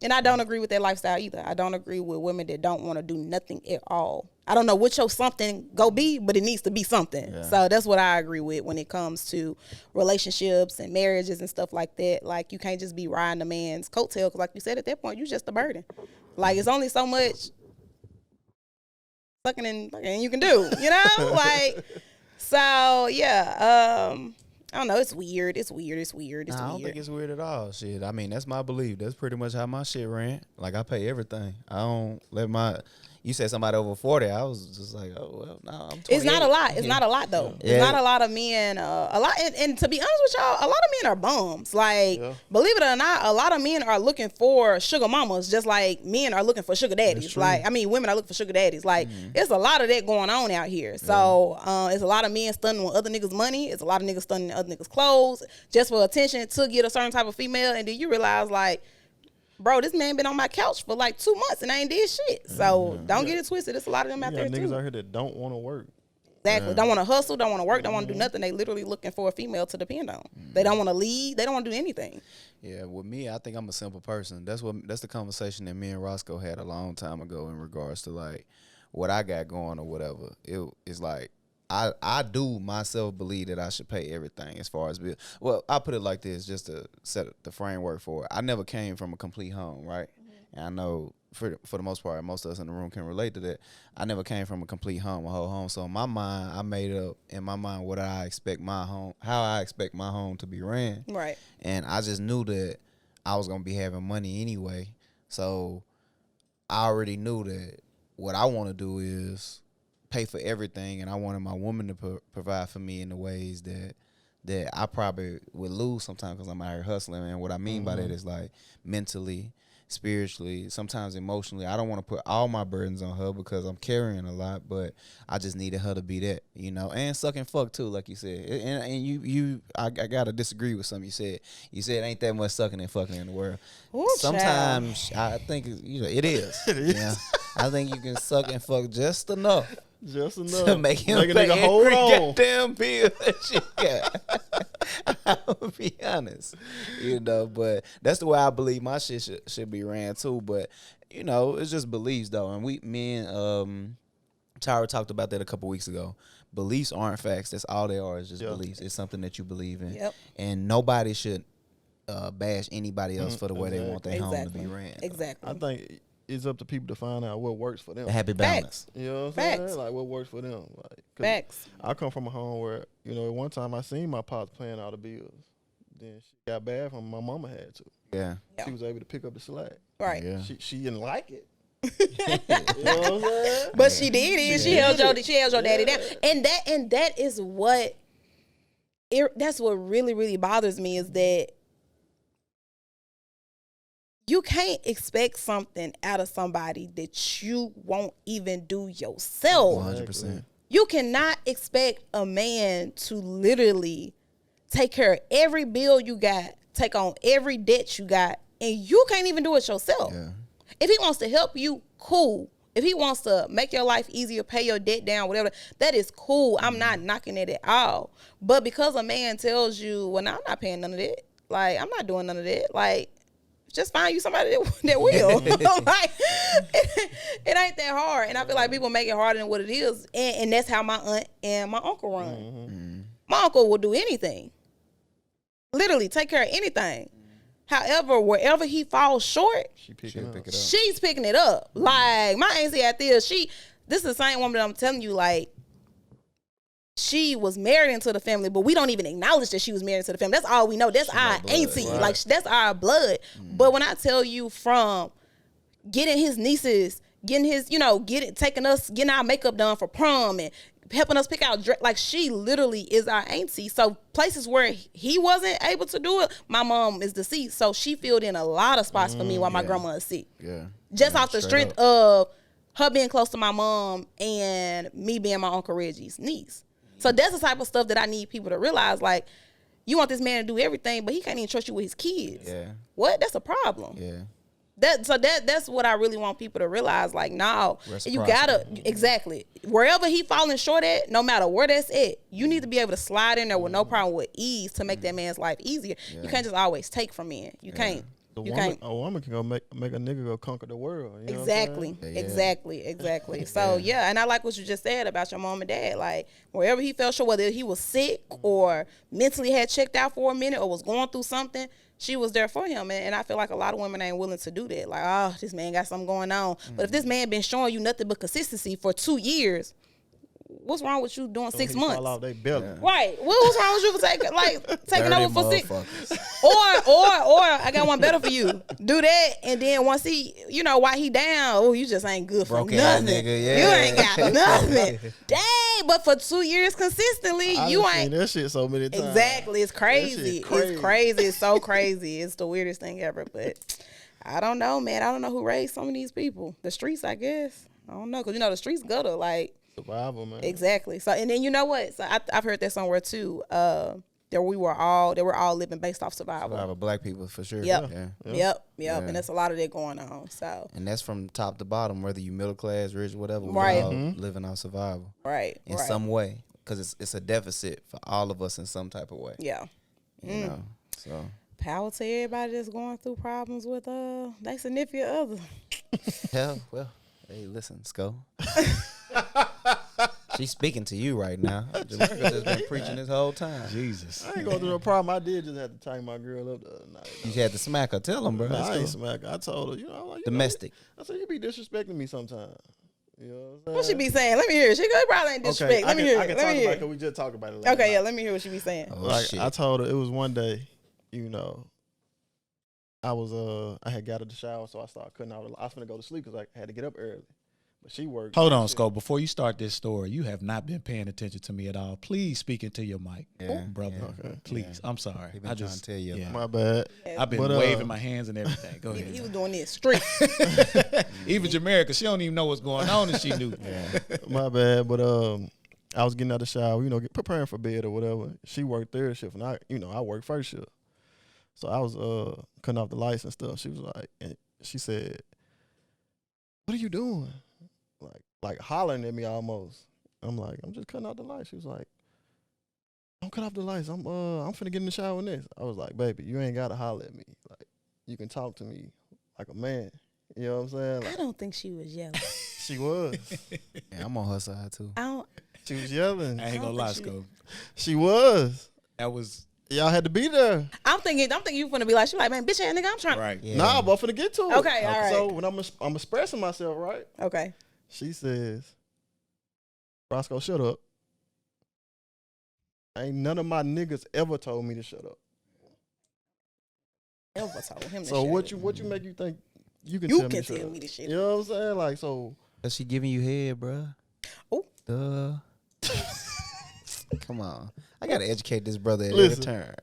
B: And I don't agree with that lifestyle either. I don't agree with women that don't want to do nothing at all. I don't know what your something go be, but it needs to be something. Yeah. So that's what I agree with when it comes to relationships and marriages and stuff like that. Like, you can't just be riding a man's coattail because, like you said, at that point, you're just a burden. Like, it's only so much sucking and you can do, you know? Like, so, yeah. I don't know. It's weird. I don't
A: think it's weird at all. Shit. I mean, that's my belief. That's pretty much how my shit ran. Like, I pay everything. I don't let you said somebody over 40. I was just like, oh, well, no, I'm 28.
B: It's not a lot. It's not a lot, though. Yeah. It's not a lot of men. And to be honest with y'all, a lot of men are bums. Like, believe it or not, a lot of men are looking for sugar mamas, just like men are looking for sugar daddies. Like, I mean, women are looking for sugar daddies. Like, it's a lot of that going on out here. So, it's a lot of men stunning with other niggas' money. It's a lot of niggas stunning other niggas' clothes just for attention to get a certain type of female. And then you realize, like, bro, this man been on my couch for like 2 months and I ain't did shit. So don't get it twisted. There's a lot of them out there
C: niggas
B: too.
C: out here that don't want to work.
B: Exactly. Don't want to hustle, don't want to work, don't want to do nothing. They literally looking for a female to depend on. They don't want to lead. They don't want to do anything.
A: Yeah, with me, I think I'm a simple person. That's the conversation that me and Roscoe had a long time ago in regards to like what I got going or whatever. It's like I do myself believe that I should pay everything as far as bills. Well, I put it like this just to set the framework for it. I never came from a complete home, right? And I know for the most part, most of us in the room can relate to that. I never came from a complete home, a whole home. So in my mind, I made up in my mind what I expect my home, how I expect my home to be ran.
B: Right.
A: And I just knew that I was gonna be having money anyway. So I already knew that what I want to do is pay for everything, and I wanted my woman to provide for me in the ways that I probably would lose sometimes because I'm out here hustling. And what I mean by that is like mentally spiritually, sometimes emotionally. I don't want to put all my burdens on her because I'm carrying a lot, but I just needed her to be that, and suck and fuck too, like you said. I gotta disagree with something you said. You said ain't that much sucking and fucking in the world.
B: Ooh,
A: Sometimes I think it is. Yeah, I think you can suck and fuck just enough.
C: Just enough
A: To make him
C: a
A: pay
C: nigga hold
A: every
C: on.
A: goddamn bill that you got. I'll be honest, but that's the way I believe my shit should be ran too. But it's just beliefs though, and me and Tyra talked about that a couple weeks ago. Beliefs aren't facts. That's all they are. Is just beliefs. It's something that you believe in, and nobody should bash anybody else for the way they want their home to be ran.
B: Exactly.
C: I think it's up to people to find out what works for them.
A: A happy balance.
C: You know what I'm
B: Facts.
C: saying? Like what works for them. Like, 'cause
B: Facts.
C: I come from a home where, at one time I seen my pops paying all the bills. Then she got bad from my mama had to.
A: Yeah.
C: She was able to pick up the slack.
B: Right.
A: Yeah.
C: She didn't like it. You know what I'm saying?
B: But she did it. She held your daddy down. And that is what that's what really, really bothers me is that you can't expect something out of somebody that you won't even do yourself.
A: 100%.
B: You cannot expect a man to literally take care of every bill you got, take on every debt you got, and you can't even do it yourself.
A: Yeah.
B: If he wants to help you, cool. If he wants to make your life easier, pay your debt down, whatever, that is cool. I'm not knocking it at all. But because a man tells you, well, no, I'm not paying none of that. Like, I'm not doing none of that. Like, just find you somebody that will. Like, it ain't that hard. And I feel like people make it harder than what it is. And that's how my aunt and my uncle run.
A: Mm-hmm.
B: My uncle will do anything. Literally take care of anything. However, wherever he falls short,
C: She picking up.
A: pick it up.
B: she's picking it up. Like, my auntie out there, this is the same woman that I'm telling you, like, she was married into the family, but we don't even acknowledge that she was married into the family. That's all we know. That's our auntie.
C: Right.
B: Like, that's our blood. But when I tell you from getting his nieces, getting his, getting our makeup done for prom and helping us pick out, like, she literally is our auntie. So places where he wasn't able to do it, my mom is deceased. So she filled in a lot of spots for me while my grandma is sick.
A: Yeah.
B: Just
A: Yeah,
B: off the
A: straight
B: strength
A: up.
B: of her being close to my mom and me being my Uncle Reggie's niece. So that's the type of stuff that I need people to realize. Like, you want this man to do everything, but he can't even trust you with his kids.
A: Yeah.
B: What? That's a problem.
A: Yeah.
B: That's what I really want people to realize. Like, no, you gotta exactly wherever he falling short at, no matter where that's at, you need to be able to slide in there with no problem with ease to make that man's life easier.
A: Yeah.
B: You can't just always take from men. You can't.
C: A woman can go make a nigga go conquer the world. You know
B: Exactly.
C: what I'm saying?
A: Yeah.
B: Exactly. So yeah, and I like what you just said about your mom and dad. Like, wherever he felt sure, whether he was sick or mentally had checked out for a minute or was going through something, she was there for him. And I feel like a lot of women ain't willing to do that. Like, oh, this man got something going on. But if this man been showing you nothing but consistency for 2 years, what's wrong with you doing 6 months?
C: Fall out they belly.
B: Right. What's wrong with you for taking
A: Dirty
B: over for 6?
A: motherfuckers.
B: Or I got one better for you. Do that, and then once he, while he down, you just ain't good for
A: Broke ass
B: nothing.
A: nigga, yeah.
B: You ain't got nothing. Dang, but for 2 years consistently,
C: I
B: you
C: done
B: ain't.
C: seen that shit so many times.
B: Exactly. It's crazy.
C: shit crazy.
B: It's crazy. It's so crazy. It's the weirdest thing ever. But I don't know, man. I don't know who raised some of these people. The streets, I guess. I don't know, because the streets gutter, like.
C: Survival, man.
B: Exactly. So, and then you know what? So I've heard that somewhere too. They were all living based off survival.
A: Survival, black people for sure.
B: Yep.
A: Yeah.
B: Yep. And there's a lot of that going on. So.
A: And that's from top to bottom, whether you middle class, rich, whatever.
B: Right.
A: We're all living off survival.
B: Right.
A: In some way, because it's a deficit for all of us in some type of way.
B: Yeah.
A: You know. So.
B: Power to everybody that's going through problems with their significant other.
A: Hell, well, hey, listen, Sko. She's speaking to you right now. Jamerica just been preaching this whole time.
F: Jesus.
C: I ain't going through a problem. I did just have to tie my girl up the other night.
A: You had to smack her. Tell him, bro.
C: Nah, I ain't smack her. I told her, I'm like,
A: Domestic.
C: I said, you be disrespecting me sometimes. You know what I'm saying?
B: What she be saying? Let me hear it. She probably ain't disrespect. Let me hear
C: I
B: it.
C: can
B: Let
C: talk
B: me
C: about
B: hear
C: it
B: it.
C: because we just talked about it last
B: Okay, yeah,
C: night.
B: let me hear what she be saying.
A: Oh,
C: Like,
A: shit.
C: I told her it was one day, I had got out of the shower, so I started cutting out. I was going to go to sleep because I had to get up early. But she worked.
F: Hold on, Scope. Before you start this story, you have not been paying attention to me at all. Please speak into your mic, brother.
C: Okay.
F: Please. I'm sorry.
A: He been trying to tell you.
F: Yeah.
C: My bad.
F: I've been waving my hands and everything. Go
B: He
F: ahead.
B: was doing this straight.
F: Even Jamerica, she don't even know what's going on, and she knew.
C: My bad. But I was getting out of the shower, preparing for bed or whatever. She worked third shift, and I worked first shift. So I was cutting off the lights and stuff. She was like, and she said, "What are you doing?" Like hollering at me almost. I'm like, "I'm just cutting off the lights." She was like, "Don't cut off the lights. I'm finna get in the shower with this." I was like, "Baby, you ain't gotta holler at me. Like, you can talk to me like a man." You know what I'm saying?
B: I
C: Like,
B: don't think she was yelling.
C: she was.
A: Yeah, I'm on her side too.
B: I don't.
C: She was yelling.
F: I ain't gonna lie, Scope.
C: She was.
F: That was
C: Y'all had to be there.
B: I'm thinking you finna be like, she like, man, bitch ass nigga, I'm trying.
F: right.
A: Yeah.
C: Nah, but I'm finna get to it.
B: Okay, all right.
C: So when I'm expressing myself, right?
B: Okay.
C: She says, "Roscoe, shut up. Ain't none of my niggas ever told me to shut up."
B: Elva told him to
C: So
B: shut
C: what
B: it.
C: you make you think you can
B: You
C: tell me
B: can
C: to shut
B: tell
C: up?
B: me to shut
C: You know what I'm saying? Like, so
A: Cause she giving you head, bruh.
B: Oh.
A: Duh. Come on. I gotta educate this brother at
C: Listen.
A: every turn.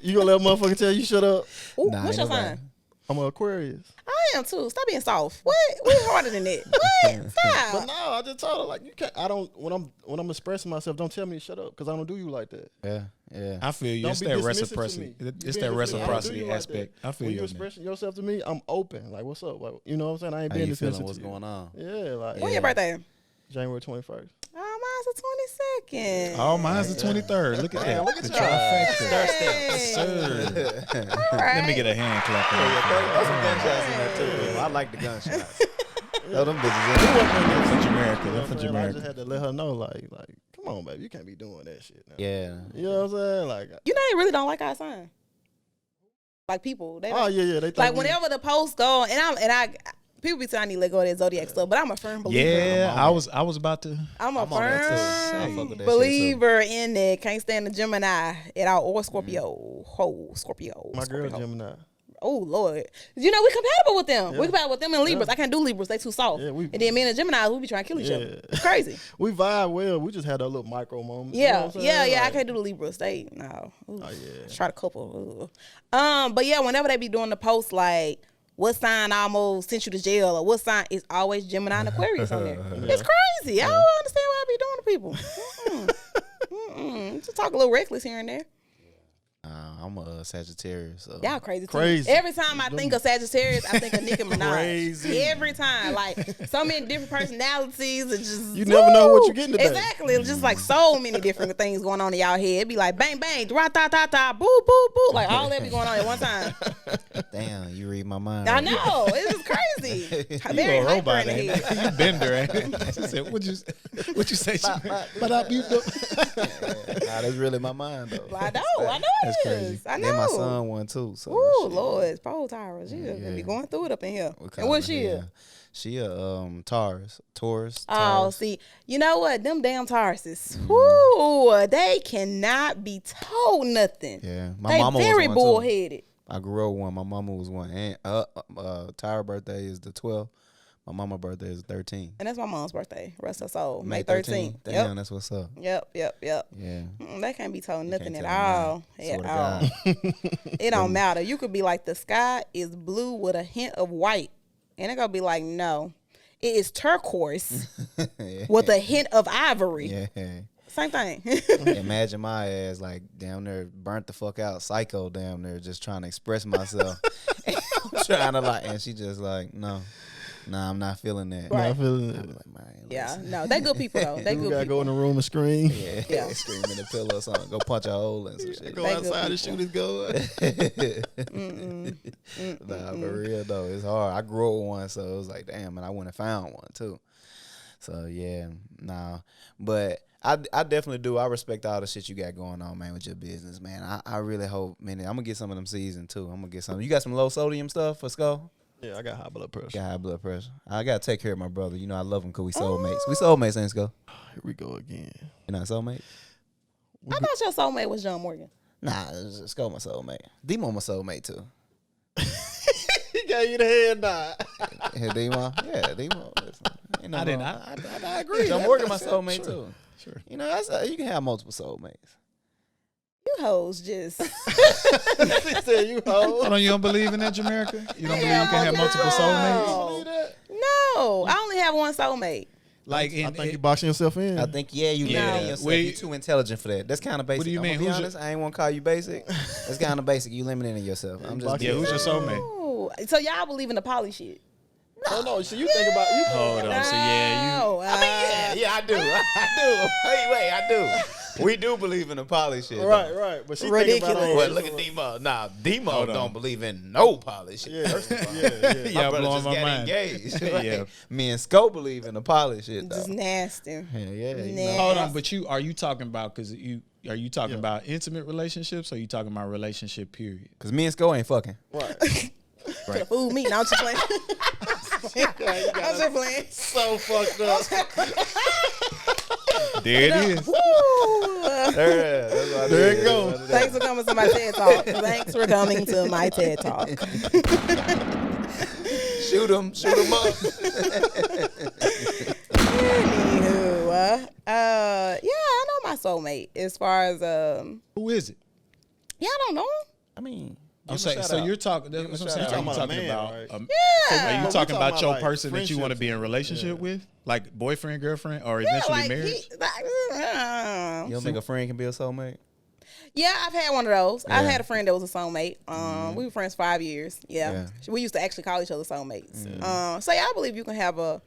C: you gonna let a motherfucker tell you shut up?
B: Ooh,
A: Nah,
B: what's
A: ain't
B: your
A: nobody.
B: sign?
C: I'm an Aquarius.
B: I am too. Stop being soft. What? We harder than that. What?
C: But
B: Stop.
C: no, I just told her like you can't. I don't when I'm expressing myself. Don't tell me to shut up because I don't do you like that.
A: Yeah, yeah.
F: I feel you.
C: Don't
F: It's
C: be
F: that
C: dismissive to
F: reciprocity.
C: me. You
F: It's
C: being
F: that
C: dismissive. I don't do
F: reciprocity
C: you like
F: aspect.
C: that.
F: I feel
C: When
F: you.
C: you
F: on that.
C: expressing yourself to me, I'm open. Like, what's up? Like, you know what I'm saying? I ain't
A: How
C: being
A: you feeling?
C: dismissive.
A: What's
C: to you.
A: going on?
C: Yeah, like
B: When your birthday?
C: January 21st.
B: Oh, mine's the 22nd.
F: Oh, mine's the 23rd. Look at that.
C: look at
F: The
C: y'all.
F: trifecta.
B: Hey.
F: Sir.
B: All right.
F: Let me get a hand clap.
A: Throw some gunshots in there too. People. I like the gunshots. Throw them bitches in.
F: For Jamerica.
C: You know
F: For
C: what I'm saying? I just
F: Jamerica.
C: had to let her know, like, come on, baby, you can't be doing that shit now.
A: Yeah.
C: You know what I'm saying? Like,
B: You know they really don't like our sign. Like people. They don't.
C: oh yeah, they think
B: Like
C: we-
B: whenever the posts go, and I people be telling me to let go of that Zodiac stuff, but I'm a firm believer.
F: Yeah, I was about to.
B: I'm a
A: I'm on that too. I
B: firm
A: fuck with that shit,
B: believer in that. Can't stand the Gemini at all or Scorpio. Scorpio.
C: my girl
B: Scorpio.
C: Gemini.
B: Oh Lord, you know we compatible with them.
C: Yeah.
B: We compatible with them and Libras.
C: Yeah.
B: I can't do Libras; they too soft.
C: Yeah,
B: and then me and the Gemini, we be trying to kill each other.
C: Yeah.
B: It's crazy.
C: We vibe well. We just had a little micro moment. You know
B: Yeah,
C: what I'm
B: yeah,
C: saying?
B: yeah. I
C: Like,
B: can't do the Libras. They no. Ooh.
C: Oh yeah.
B: Try to couple. But yeah, whenever they be doing the post like what sign almost sent you to jail or what sign, it's always Gemini and Aquarius on there. It's crazy. I don't understand what I be doing to people. Just talk a little reckless here and there.
A: I'm a Sagittarius. So.
B: Y'all crazy too.
C: Crazy.
B: Every time I think of Sagittarius, I think of Nicki Minaj.
C: Crazy.
B: Every time. Like so many different personalities and just
C: You never know what
B: woo!
C: you're getting today.
B: Exactly. It's just like so many different things going on in y'all head. It be like bang bang, da da da da, boo boo boo. Like all that be going on at one time.
A: Damn, you read my mind.
B: I
A: right
B: know. It's just crazy.
F: You
B: Very
F: a
B: hyper
F: robot,
B: in the
F: ain't
B: head.
F: it? You bender, ain't it? She said, what you say? But up, you know.
A: Nah, that's really my mind though.
B: I know it
F: That's
B: is.
F: crazy.
B: I
A: Then
B: know.
A: my son one too. So
B: Ooh,
A: shit.
B: Lord, it's pole towers. She just be going through it up in here.
A: We
B: And
A: call
B: what
A: her,
B: she
A: yeah.
B: is?
A: She a Taurus.
B: Oh,
A: Taurus.
B: see, you know what? Them damn Tauruses. Whoo, they cannot be told nothing.
A: Yeah, my
B: They
A: mama
B: very
A: was one too.
B: bullheaded.
A: I grew up with one. My mama was one. And Tyra's birthday is the 12th. My mama's birthday is the 13th.
B: And that's my mom's birthday. Rest her soul. May
A: May
B: 13th.
A: Damn,
B: Yep.
A: that's what's up.
B: Yep.
A: Yeah.
B: They can't be told nothing
A: can't
B: at
A: tell
B: all.
A: me nothing.
B: At
A: Swear
B: all.
A: to God.
B: It don't matter. You could be like, the sky is blue with a hint of white. And they're going to be like, no, it is turquoise with a hint of ivory.
A: Yeah.
B: Same thing.
A: Imagine my ass like down there burnt the fuck out, psycho down there, just trying to express myself. I'm trying to like, and she just like, no, nah, I'm not feeling that.
C: Not feeling
A: I'm
C: it.
A: like, man,
B: Yeah,
A: listen.
B: no, they good people, though. They
C: We
B: good
C: gotta
B: people.
C: go in the room and scream.
A: Yeah,
B: Yeah.
A: scream in the pillow or something. Go punch a hole and some shit.
C: Go
B: They good
C: outside and
B: people.
C: shoot his gun.
A: Nah, for real though, it's hard. I grew up with one, so it was like, damn, and I went and found one too. So yeah, nah, but I definitely do. I respect all the shit you got going on, man, with your business, man. I really hope, man. I'm gonna get some of them seasoned too. I'm gonna get some. You got some low sodium stuff for Skull?
C: Yeah, I got high blood pressure.
A: Got high blood pressure. I gotta take care of my brother. You know I love him because we soulmates. We soulmates, ain't Skull?
C: Here we go again.
A: You not soulmate?
B: I thought your soulmate was John Morgan.
A: Nah, Skull my soulmate. Demo my soulmate too.
C: He gave you the head nod.
A: Yeah, Demo. Yeah, Demo. You know,
F: I didn't. I agree.
A: John Morgan, my soulmate
F: Sure.
A: too.
F: Sure.
A: You know, that's you can have multiple soulmates.
B: You hoes just.
C: She said you hoe.
F: Hold on, you don't believe in that, Jamerica? You don't believe you can have multiple soulmates?
B: No, I only have one soulmate.
F: Like,
C: I think you boxing yourself in.
A: I think you limit yourself.
F: Wait.
A: You're too intelligent for that. That's kind of basic.
F: What do you mean?
A: I'm gonna be
F: Who's
A: honest, I ain't want to call you basic. That's kind of basic. You limiting yourself. I'm just
F: Yeah, who's your soulmate?
B: Oh, so y'all believe in the poly shit?
C: No. So you think about you.
F: Hold on. So yeah,
B: No,
A: yeah, I do. I do. We do believe in the poly shit.
C: Right. But she
B: Ridiculous.
C: Think about
A: Well, look at Demo. Nah, Demo don't believe in no poly shit.
C: Yeah,
A: First of all.
C: yeah.
F: you
A: My
F: y'all
A: brother
F: blowing
A: just
F: my
A: got
F: mind.
A: engaged.
F: Yeah.
A: Me and Scope believe in the poly shit though.
B: just nasty.
A: Yeah. You
B: Nasty.
A: know.
F: Hold on, but are you talking about are you talking about intimate relationships or are you talking about relationship period?
A: Cause me and Scope ain't fucking.
C: Right.
B: Could have fooled me. Now I'm just playing. I'm just playing.
C: So fucked up.
F: There it is.
B: Woo.
C: There it goes.
B: Thanks for coming to my TED Talk. Thanks for coming to my TED Talk.
A: Shoot him up.
B: Anywho, yeah, I know my soulmate. As far as
F: Who is it?
B: yeah, I don't know.
A: I mean,
F: I'm saying, so you're talking. That's what I'm saying.
C: You're
F: Are you
C: talking
F: talking
C: about
F: about?
C: a man, right?
B: Yeah.
F: Are you talking about your
C: like
F: person that you want to be in a
C: friendships.
F: relationship with, like boyfriend, girlfriend, or
B: Yeah,
F: eventually
B: like
F: marriage?
A: you don't think a friend can be a soulmate?
B: Yeah, I've had one of those. I've
A: Yeah.
B: had a friend that was a soulmate. We were friends 5 years. Yeah. We used to actually call each other soulmates. So yeah, I believe you can have a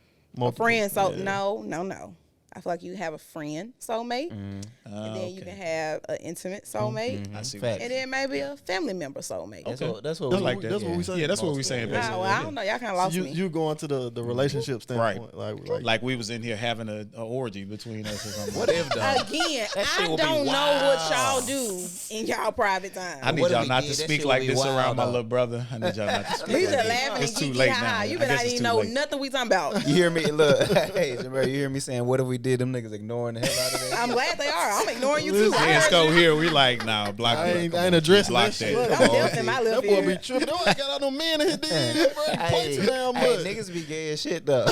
B: friend. So no. I feel like you have a friend soulmate, and then you can have an intimate soulmate,
F: I see.
A: Facts.
B: and then maybe a family member soulmate.
A: That's what
F: I
A: we
F: like that.
C: That's what we say.
F: Yeah, that's what we saying.
B: Wow,
F: Basically.
B: well, I don't know. Y'all kind of lost me.
C: You going to the relationship standpoint,
F: Like we was in here having a orgy between us or something.
A: What if though?
B: Again,
A: That shit
B: I
A: will be
B: don't know
A: wild.
B: what y'all do in y'all private time.
F: I need
A: What if
F: y'all
A: we
F: not
A: did?
F: to
A: That
F: speak
A: shit
F: like
A: would be
F: this
A: wild,
F: around my
A: though.
F: little brother. I need y'all not to speak.
B: We
F: like
B: just
F: that.
B: laughing
F: It's
B: and
F: too
B: geeky,
F: late
B: ha, ha.
F: now.
B: You
F: I
B: better
F: guess
B: not
F: it's
B: even
F: too
B: know
F: late.
B: nothing we talking about.
A: You hear me? Look, hey, Jamerica, you hear me saying, what if we did? Them niggas ignoring the hell out of that.
B: I'm glad they are. I'm ignoring you too.
F: Me and Sco here, we like, nah, block
C: I
F: that.
C: ain't
F: Come on,
C: addressing
F: block
C: that shit.
B: Look,
F: that.
B: I'm definitely my little
C: That boy be
B: fear.
C: tripping. Don't got all no men in his dick, bro. Punch it down
A: Hey,
C: much.
A: niggas be gay as shit though.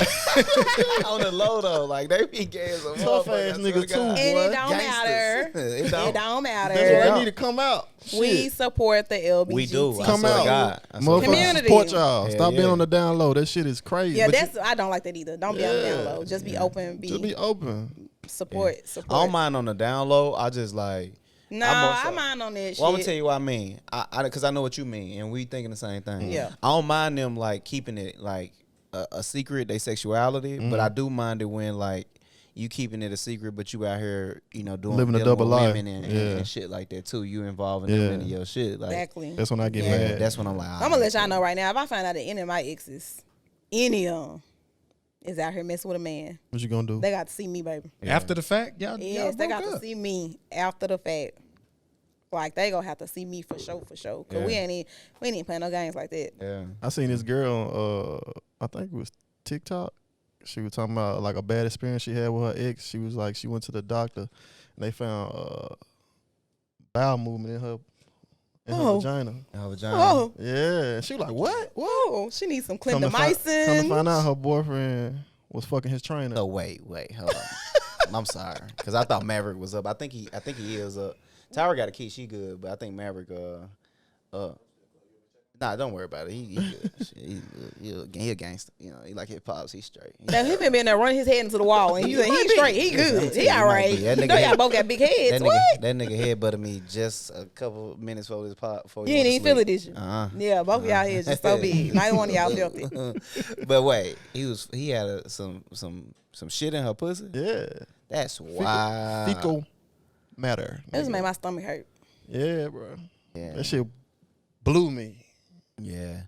A: On the low though, like they be gay as a
C: Tough
A: motherfucker,
C: ass
A: I
C: nigga
A: swear to
C: too,
A: God.
B: And it
C: boy.
B: don't matter.
A: It
B: It
A: don't.
B: don't matter.
C: That's why
A: don't.
C: they need to come out.
B: We
C: Shit.
B: support the LBGT.
A: We do. I
C: Come
A: swear to
C: out.
A: God. I swear to
C: Motherfuckers
A: God.
B: Community.
C: support y'all.
A: Hell
C: Stop being
A: yeah.
C: on the down low. That shit is crazy.
B: Yeah,
C: But
B: I don't like that either. Don't be on the down low. Just be open.
C: just be open.
B: Support.
A: I don't mind on the down low. I just like.
B: No,
A: I'm
B: I mind on that shit.
A: Well, I'm gonna tell you what I mean. Because I know what you mean, and we thinking the same thing.
B: Yeah.
A: I don't mind them like keeping it like a secret, they sexuality, but I do mind it when like you keeping it a secret, but you out here, you know, doing
C: Living a
A: dealing
C: double
A: with
C: life.
A: women and,
C: Yeah.
A: and shit like that too. You involving them
C: Yeah.
A: into your shit. Like,
B: Exactly.
C: That's when I get
B: Yeah.
C: mad.
A: that's when I'm like,
B: I'm gonna let y'all know right now. If I find out that any of my exes, any of them, is out here messing with a man,
C: What you gonna do?
B: they got to see me, baby.
F: After the fact, y'all
B: Yes, they
F: broke
B: got to
F: up.
B: see me after the fact. Like they gonna have to see me for sure. Cause we ain't even playing no games like that.
A: Yeah.
C: I seen this girl. I think it was TikTok. She was talking about like a bad experience she had with her ex. She was like, she went to the doctor and they found bowel movement in her vagina.
A: Vagina.
B: Oh,
C: Yeah, and she was like, what?
B: whoa, she needs some
C: Come to find
B: clindamycin.
C: out, her boyfriend was fucking his trainer.
A: Oh wait, hold on. I'm sorry, because I thought Maverick was up. I think he is up. Tyra got a key, she good, but I think Maverick nah, don't worry about it. He good. Shit, he a gangster. You know, he like hip hop. He's straight.
B: Now he been there running his head into the wall, and he straight. He good. He all right.
A: That
B: You
A: nigga
B: know y'all
A: head-
B: both got big heads. What?
A: That nigga head butted me just a couple minutes before this pop. Before
B: You ain't even feel it, did you? Yeah, both of y'all
A: Uh-huh.
B: heads just so big. Neither one of y'all felt it.
A: But wait, he had some shit in her pussy.
C: Yeah.
A: That's wild.
C: Fecal matter.
B: It just made my stomach hurt.
C: Yeah, bro.
A: Yeah.
C: That shit blew me.
A: Yeah.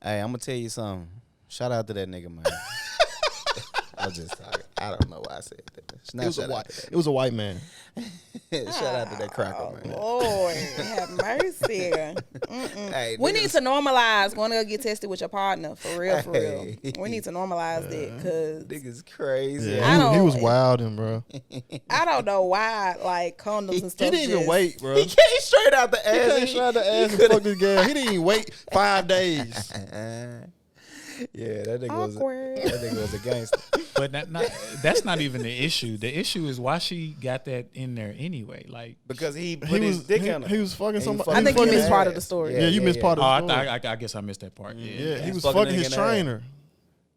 A: Hey, I'm gonna tell you something. Shout out to that nigga, man. I was just talking. I don't know why I said that.
C: It was a white man.
A: Shout out to that cracker, man.
B: Lord, have mercy.
A: Hey,
B: We need
A: niggas-
B: to normalize going to go get tested with your partner. For real, for real.
A: Hey.
B: We need to normalize that because
A: Niggas crazy.
C: Yeah,
B: I
C: he
B: don't-
C: was wilding, bro.
B: I don't know why, like, condoms and
C: He
B: stuff.
C: didn't even
B: just-
C: wait, bro.
A: He came straight out the
C: He
A: ass.
C: came straight to ass and fuck this girl. He didn't even wait 5 days.
A: Yeah, that nigga was
B: Awkward.
A: that nigga was a gangster.
F: But that's not even the issue. The issue is why she got that in there anyway. Like,
A: Because he put
C: He
A: his
C: was
A: dick on her.
C: he was fucking
A: And he
C: somebody.
A: fucking
B: I think you
C: fucking
B: missed
C: his-
B: part of the story.
C: Yeah, you missed part of
F: oh,
C: the story.
F: I guess I missed that part.
C: Yeah, he was
A: fucking
C: fucking
A: nigga
C: his
A: in the
C: trainer.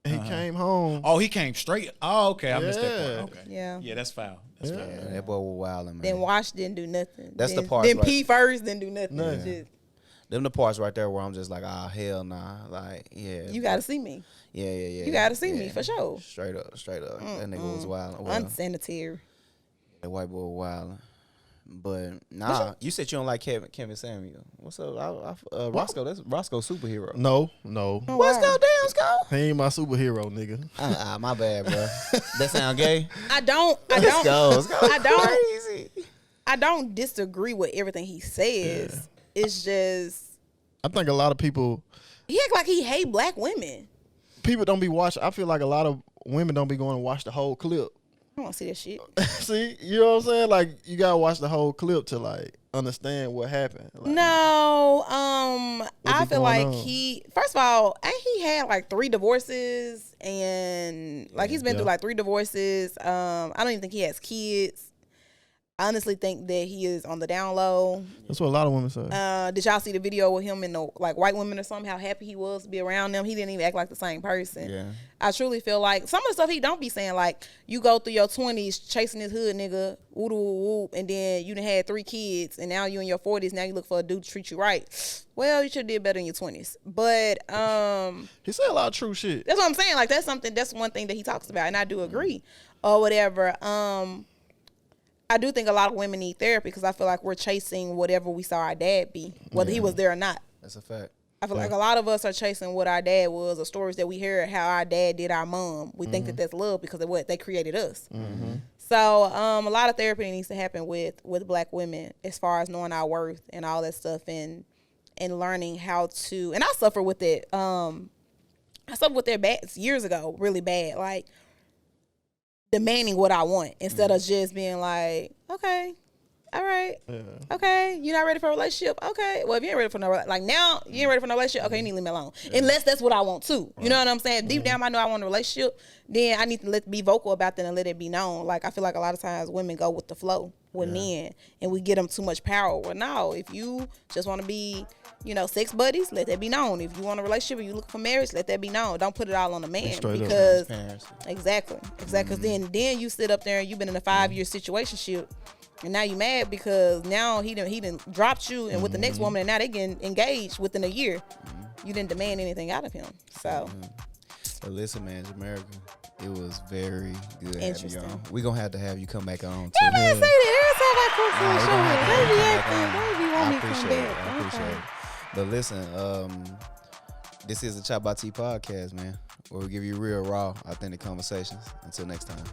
C: And he came home.
F: Oh, he came straight. Oh, okay, I missed that
C: Yeah.
F: part. Okay,
B: Yeah.
F: yeah, that's foul. That's foul.
A: Yeah, that boy was wildin', man.
B: Then wash, didn't do nothing.
A: That's the
B: then,
A: part,
B: Then
A: right?
B: pee first, then do nothing.
C: Nothing.
B: Just-
A: Them the parts right there where I'm just like, ah, hell nah. Like, yeah.
B: you got to see me.
A: Yeah.
B: You got to see me for sure.
A: Straight up. That nigga was wild.
B: Unsanitary.
A: That white boy was wild. But nah, you said you don't like Kevin Samuel. What's up? Roscoe, that's Roscoe superhero.
C: No.
B: Oh,
A: What's
B: wow.
A: go down, Sco?
C: He ain't my superhero, nigga.
A: My bad, bro. That sound gay?
B: I don't.
A: Let's go.
B: I don't.
A: Crazy.
B: I don't disagree with everything he says. It's just
C: I think a lot of people
B: he act like he hate black women.
C: don't be watching. I feel like a lot of women don't be going to watch the whole clip.
B: I don't want to see that shit.
C: See, you know what I'm saying? Like, you gotta watch the whole clip to like understand what happened. Like,
B: No,
C: What
B: I
C: be
B: feel
C: going
B: like
C: on?
B: he. First of all, ain't he had like 3 divorces and like he's been
C: Yeah.
B: through like 3 divorces. I don't even think he has kids. I honestly think that he is on the down low.
C: that's what a lot of women say.
B: Did y'all see the video with him and the like white women or something? How happy he was to be around them. He didn't even act like the same person.
A: Yeah.
B: I truly feel like some of the stuff he don't be saying, like you go through your 20s chasing this hood nigga, woo woo, and then you done had 3 kids, and now you in your 40s. Now you look for a dude to treat you right. Well, you should have did better in your 20s. But
C: He said a lot of true shit.
B: that's what I'm saying. Like that's one thing that he talks about, and I do agree or whatever. I do think a lot of women need therapy because I feel like we're chasing whatever we saw our dad be, whether he was there or not.
A: That's a fact.
B: I feel like a lot of us are chasing what our dad was or stories that we heard how our dad did our mom. We think that that's love because of what they created us. So a lot of therapy needs to happen with black women as far as knowing our worth and all that stuff and learning how to. And I suffer with it. I suffered with it years ago, really bad. Like demanding what I want instead of just being like, okay, all right, okay, you're not ready for a relationship. Okay, well if you ain't ready for like now you ain't ready for no relationship. Okay, you need to leave me alone. Unless that's what I want too. You know what I'm saying? Deep down I know I want a relationship. Then I need to be vocal about that and let it be known. Like I feel like a lot of times women go with the flow with men and we get them too much power. Well, no, if you just want to be, sex buddies, let that be known. If you want a relationship or you look for marriage, let that be known. Don't put it all on the man
C: Straight up.
B: because
A: Transparency.
B: exactly. Because then you sit up there and you've been in a 5-year situationship. And now you mad because now he done dropped you and with the next woman and now they getting engaged within a year. You didn't demand anything out of him. So
A: But listen, man, Jamerica, it was very good having you
B: Interesting.
A: on. We're going to have you come back on, too.
B: I say that every time I come to
A: Nah,
B: the
A: we
B: show.
A: gonna have to
B: They be
A: have
B: acting.
A: you come
B: They be
A: back on.
B: wanting me
A: I
B: to come
A: appreciate it.
B: back.
A: I appreciate it. But listen, this is the ChoppedByT podcast, man, where we give you real, raw, authentic conversations. Until next time.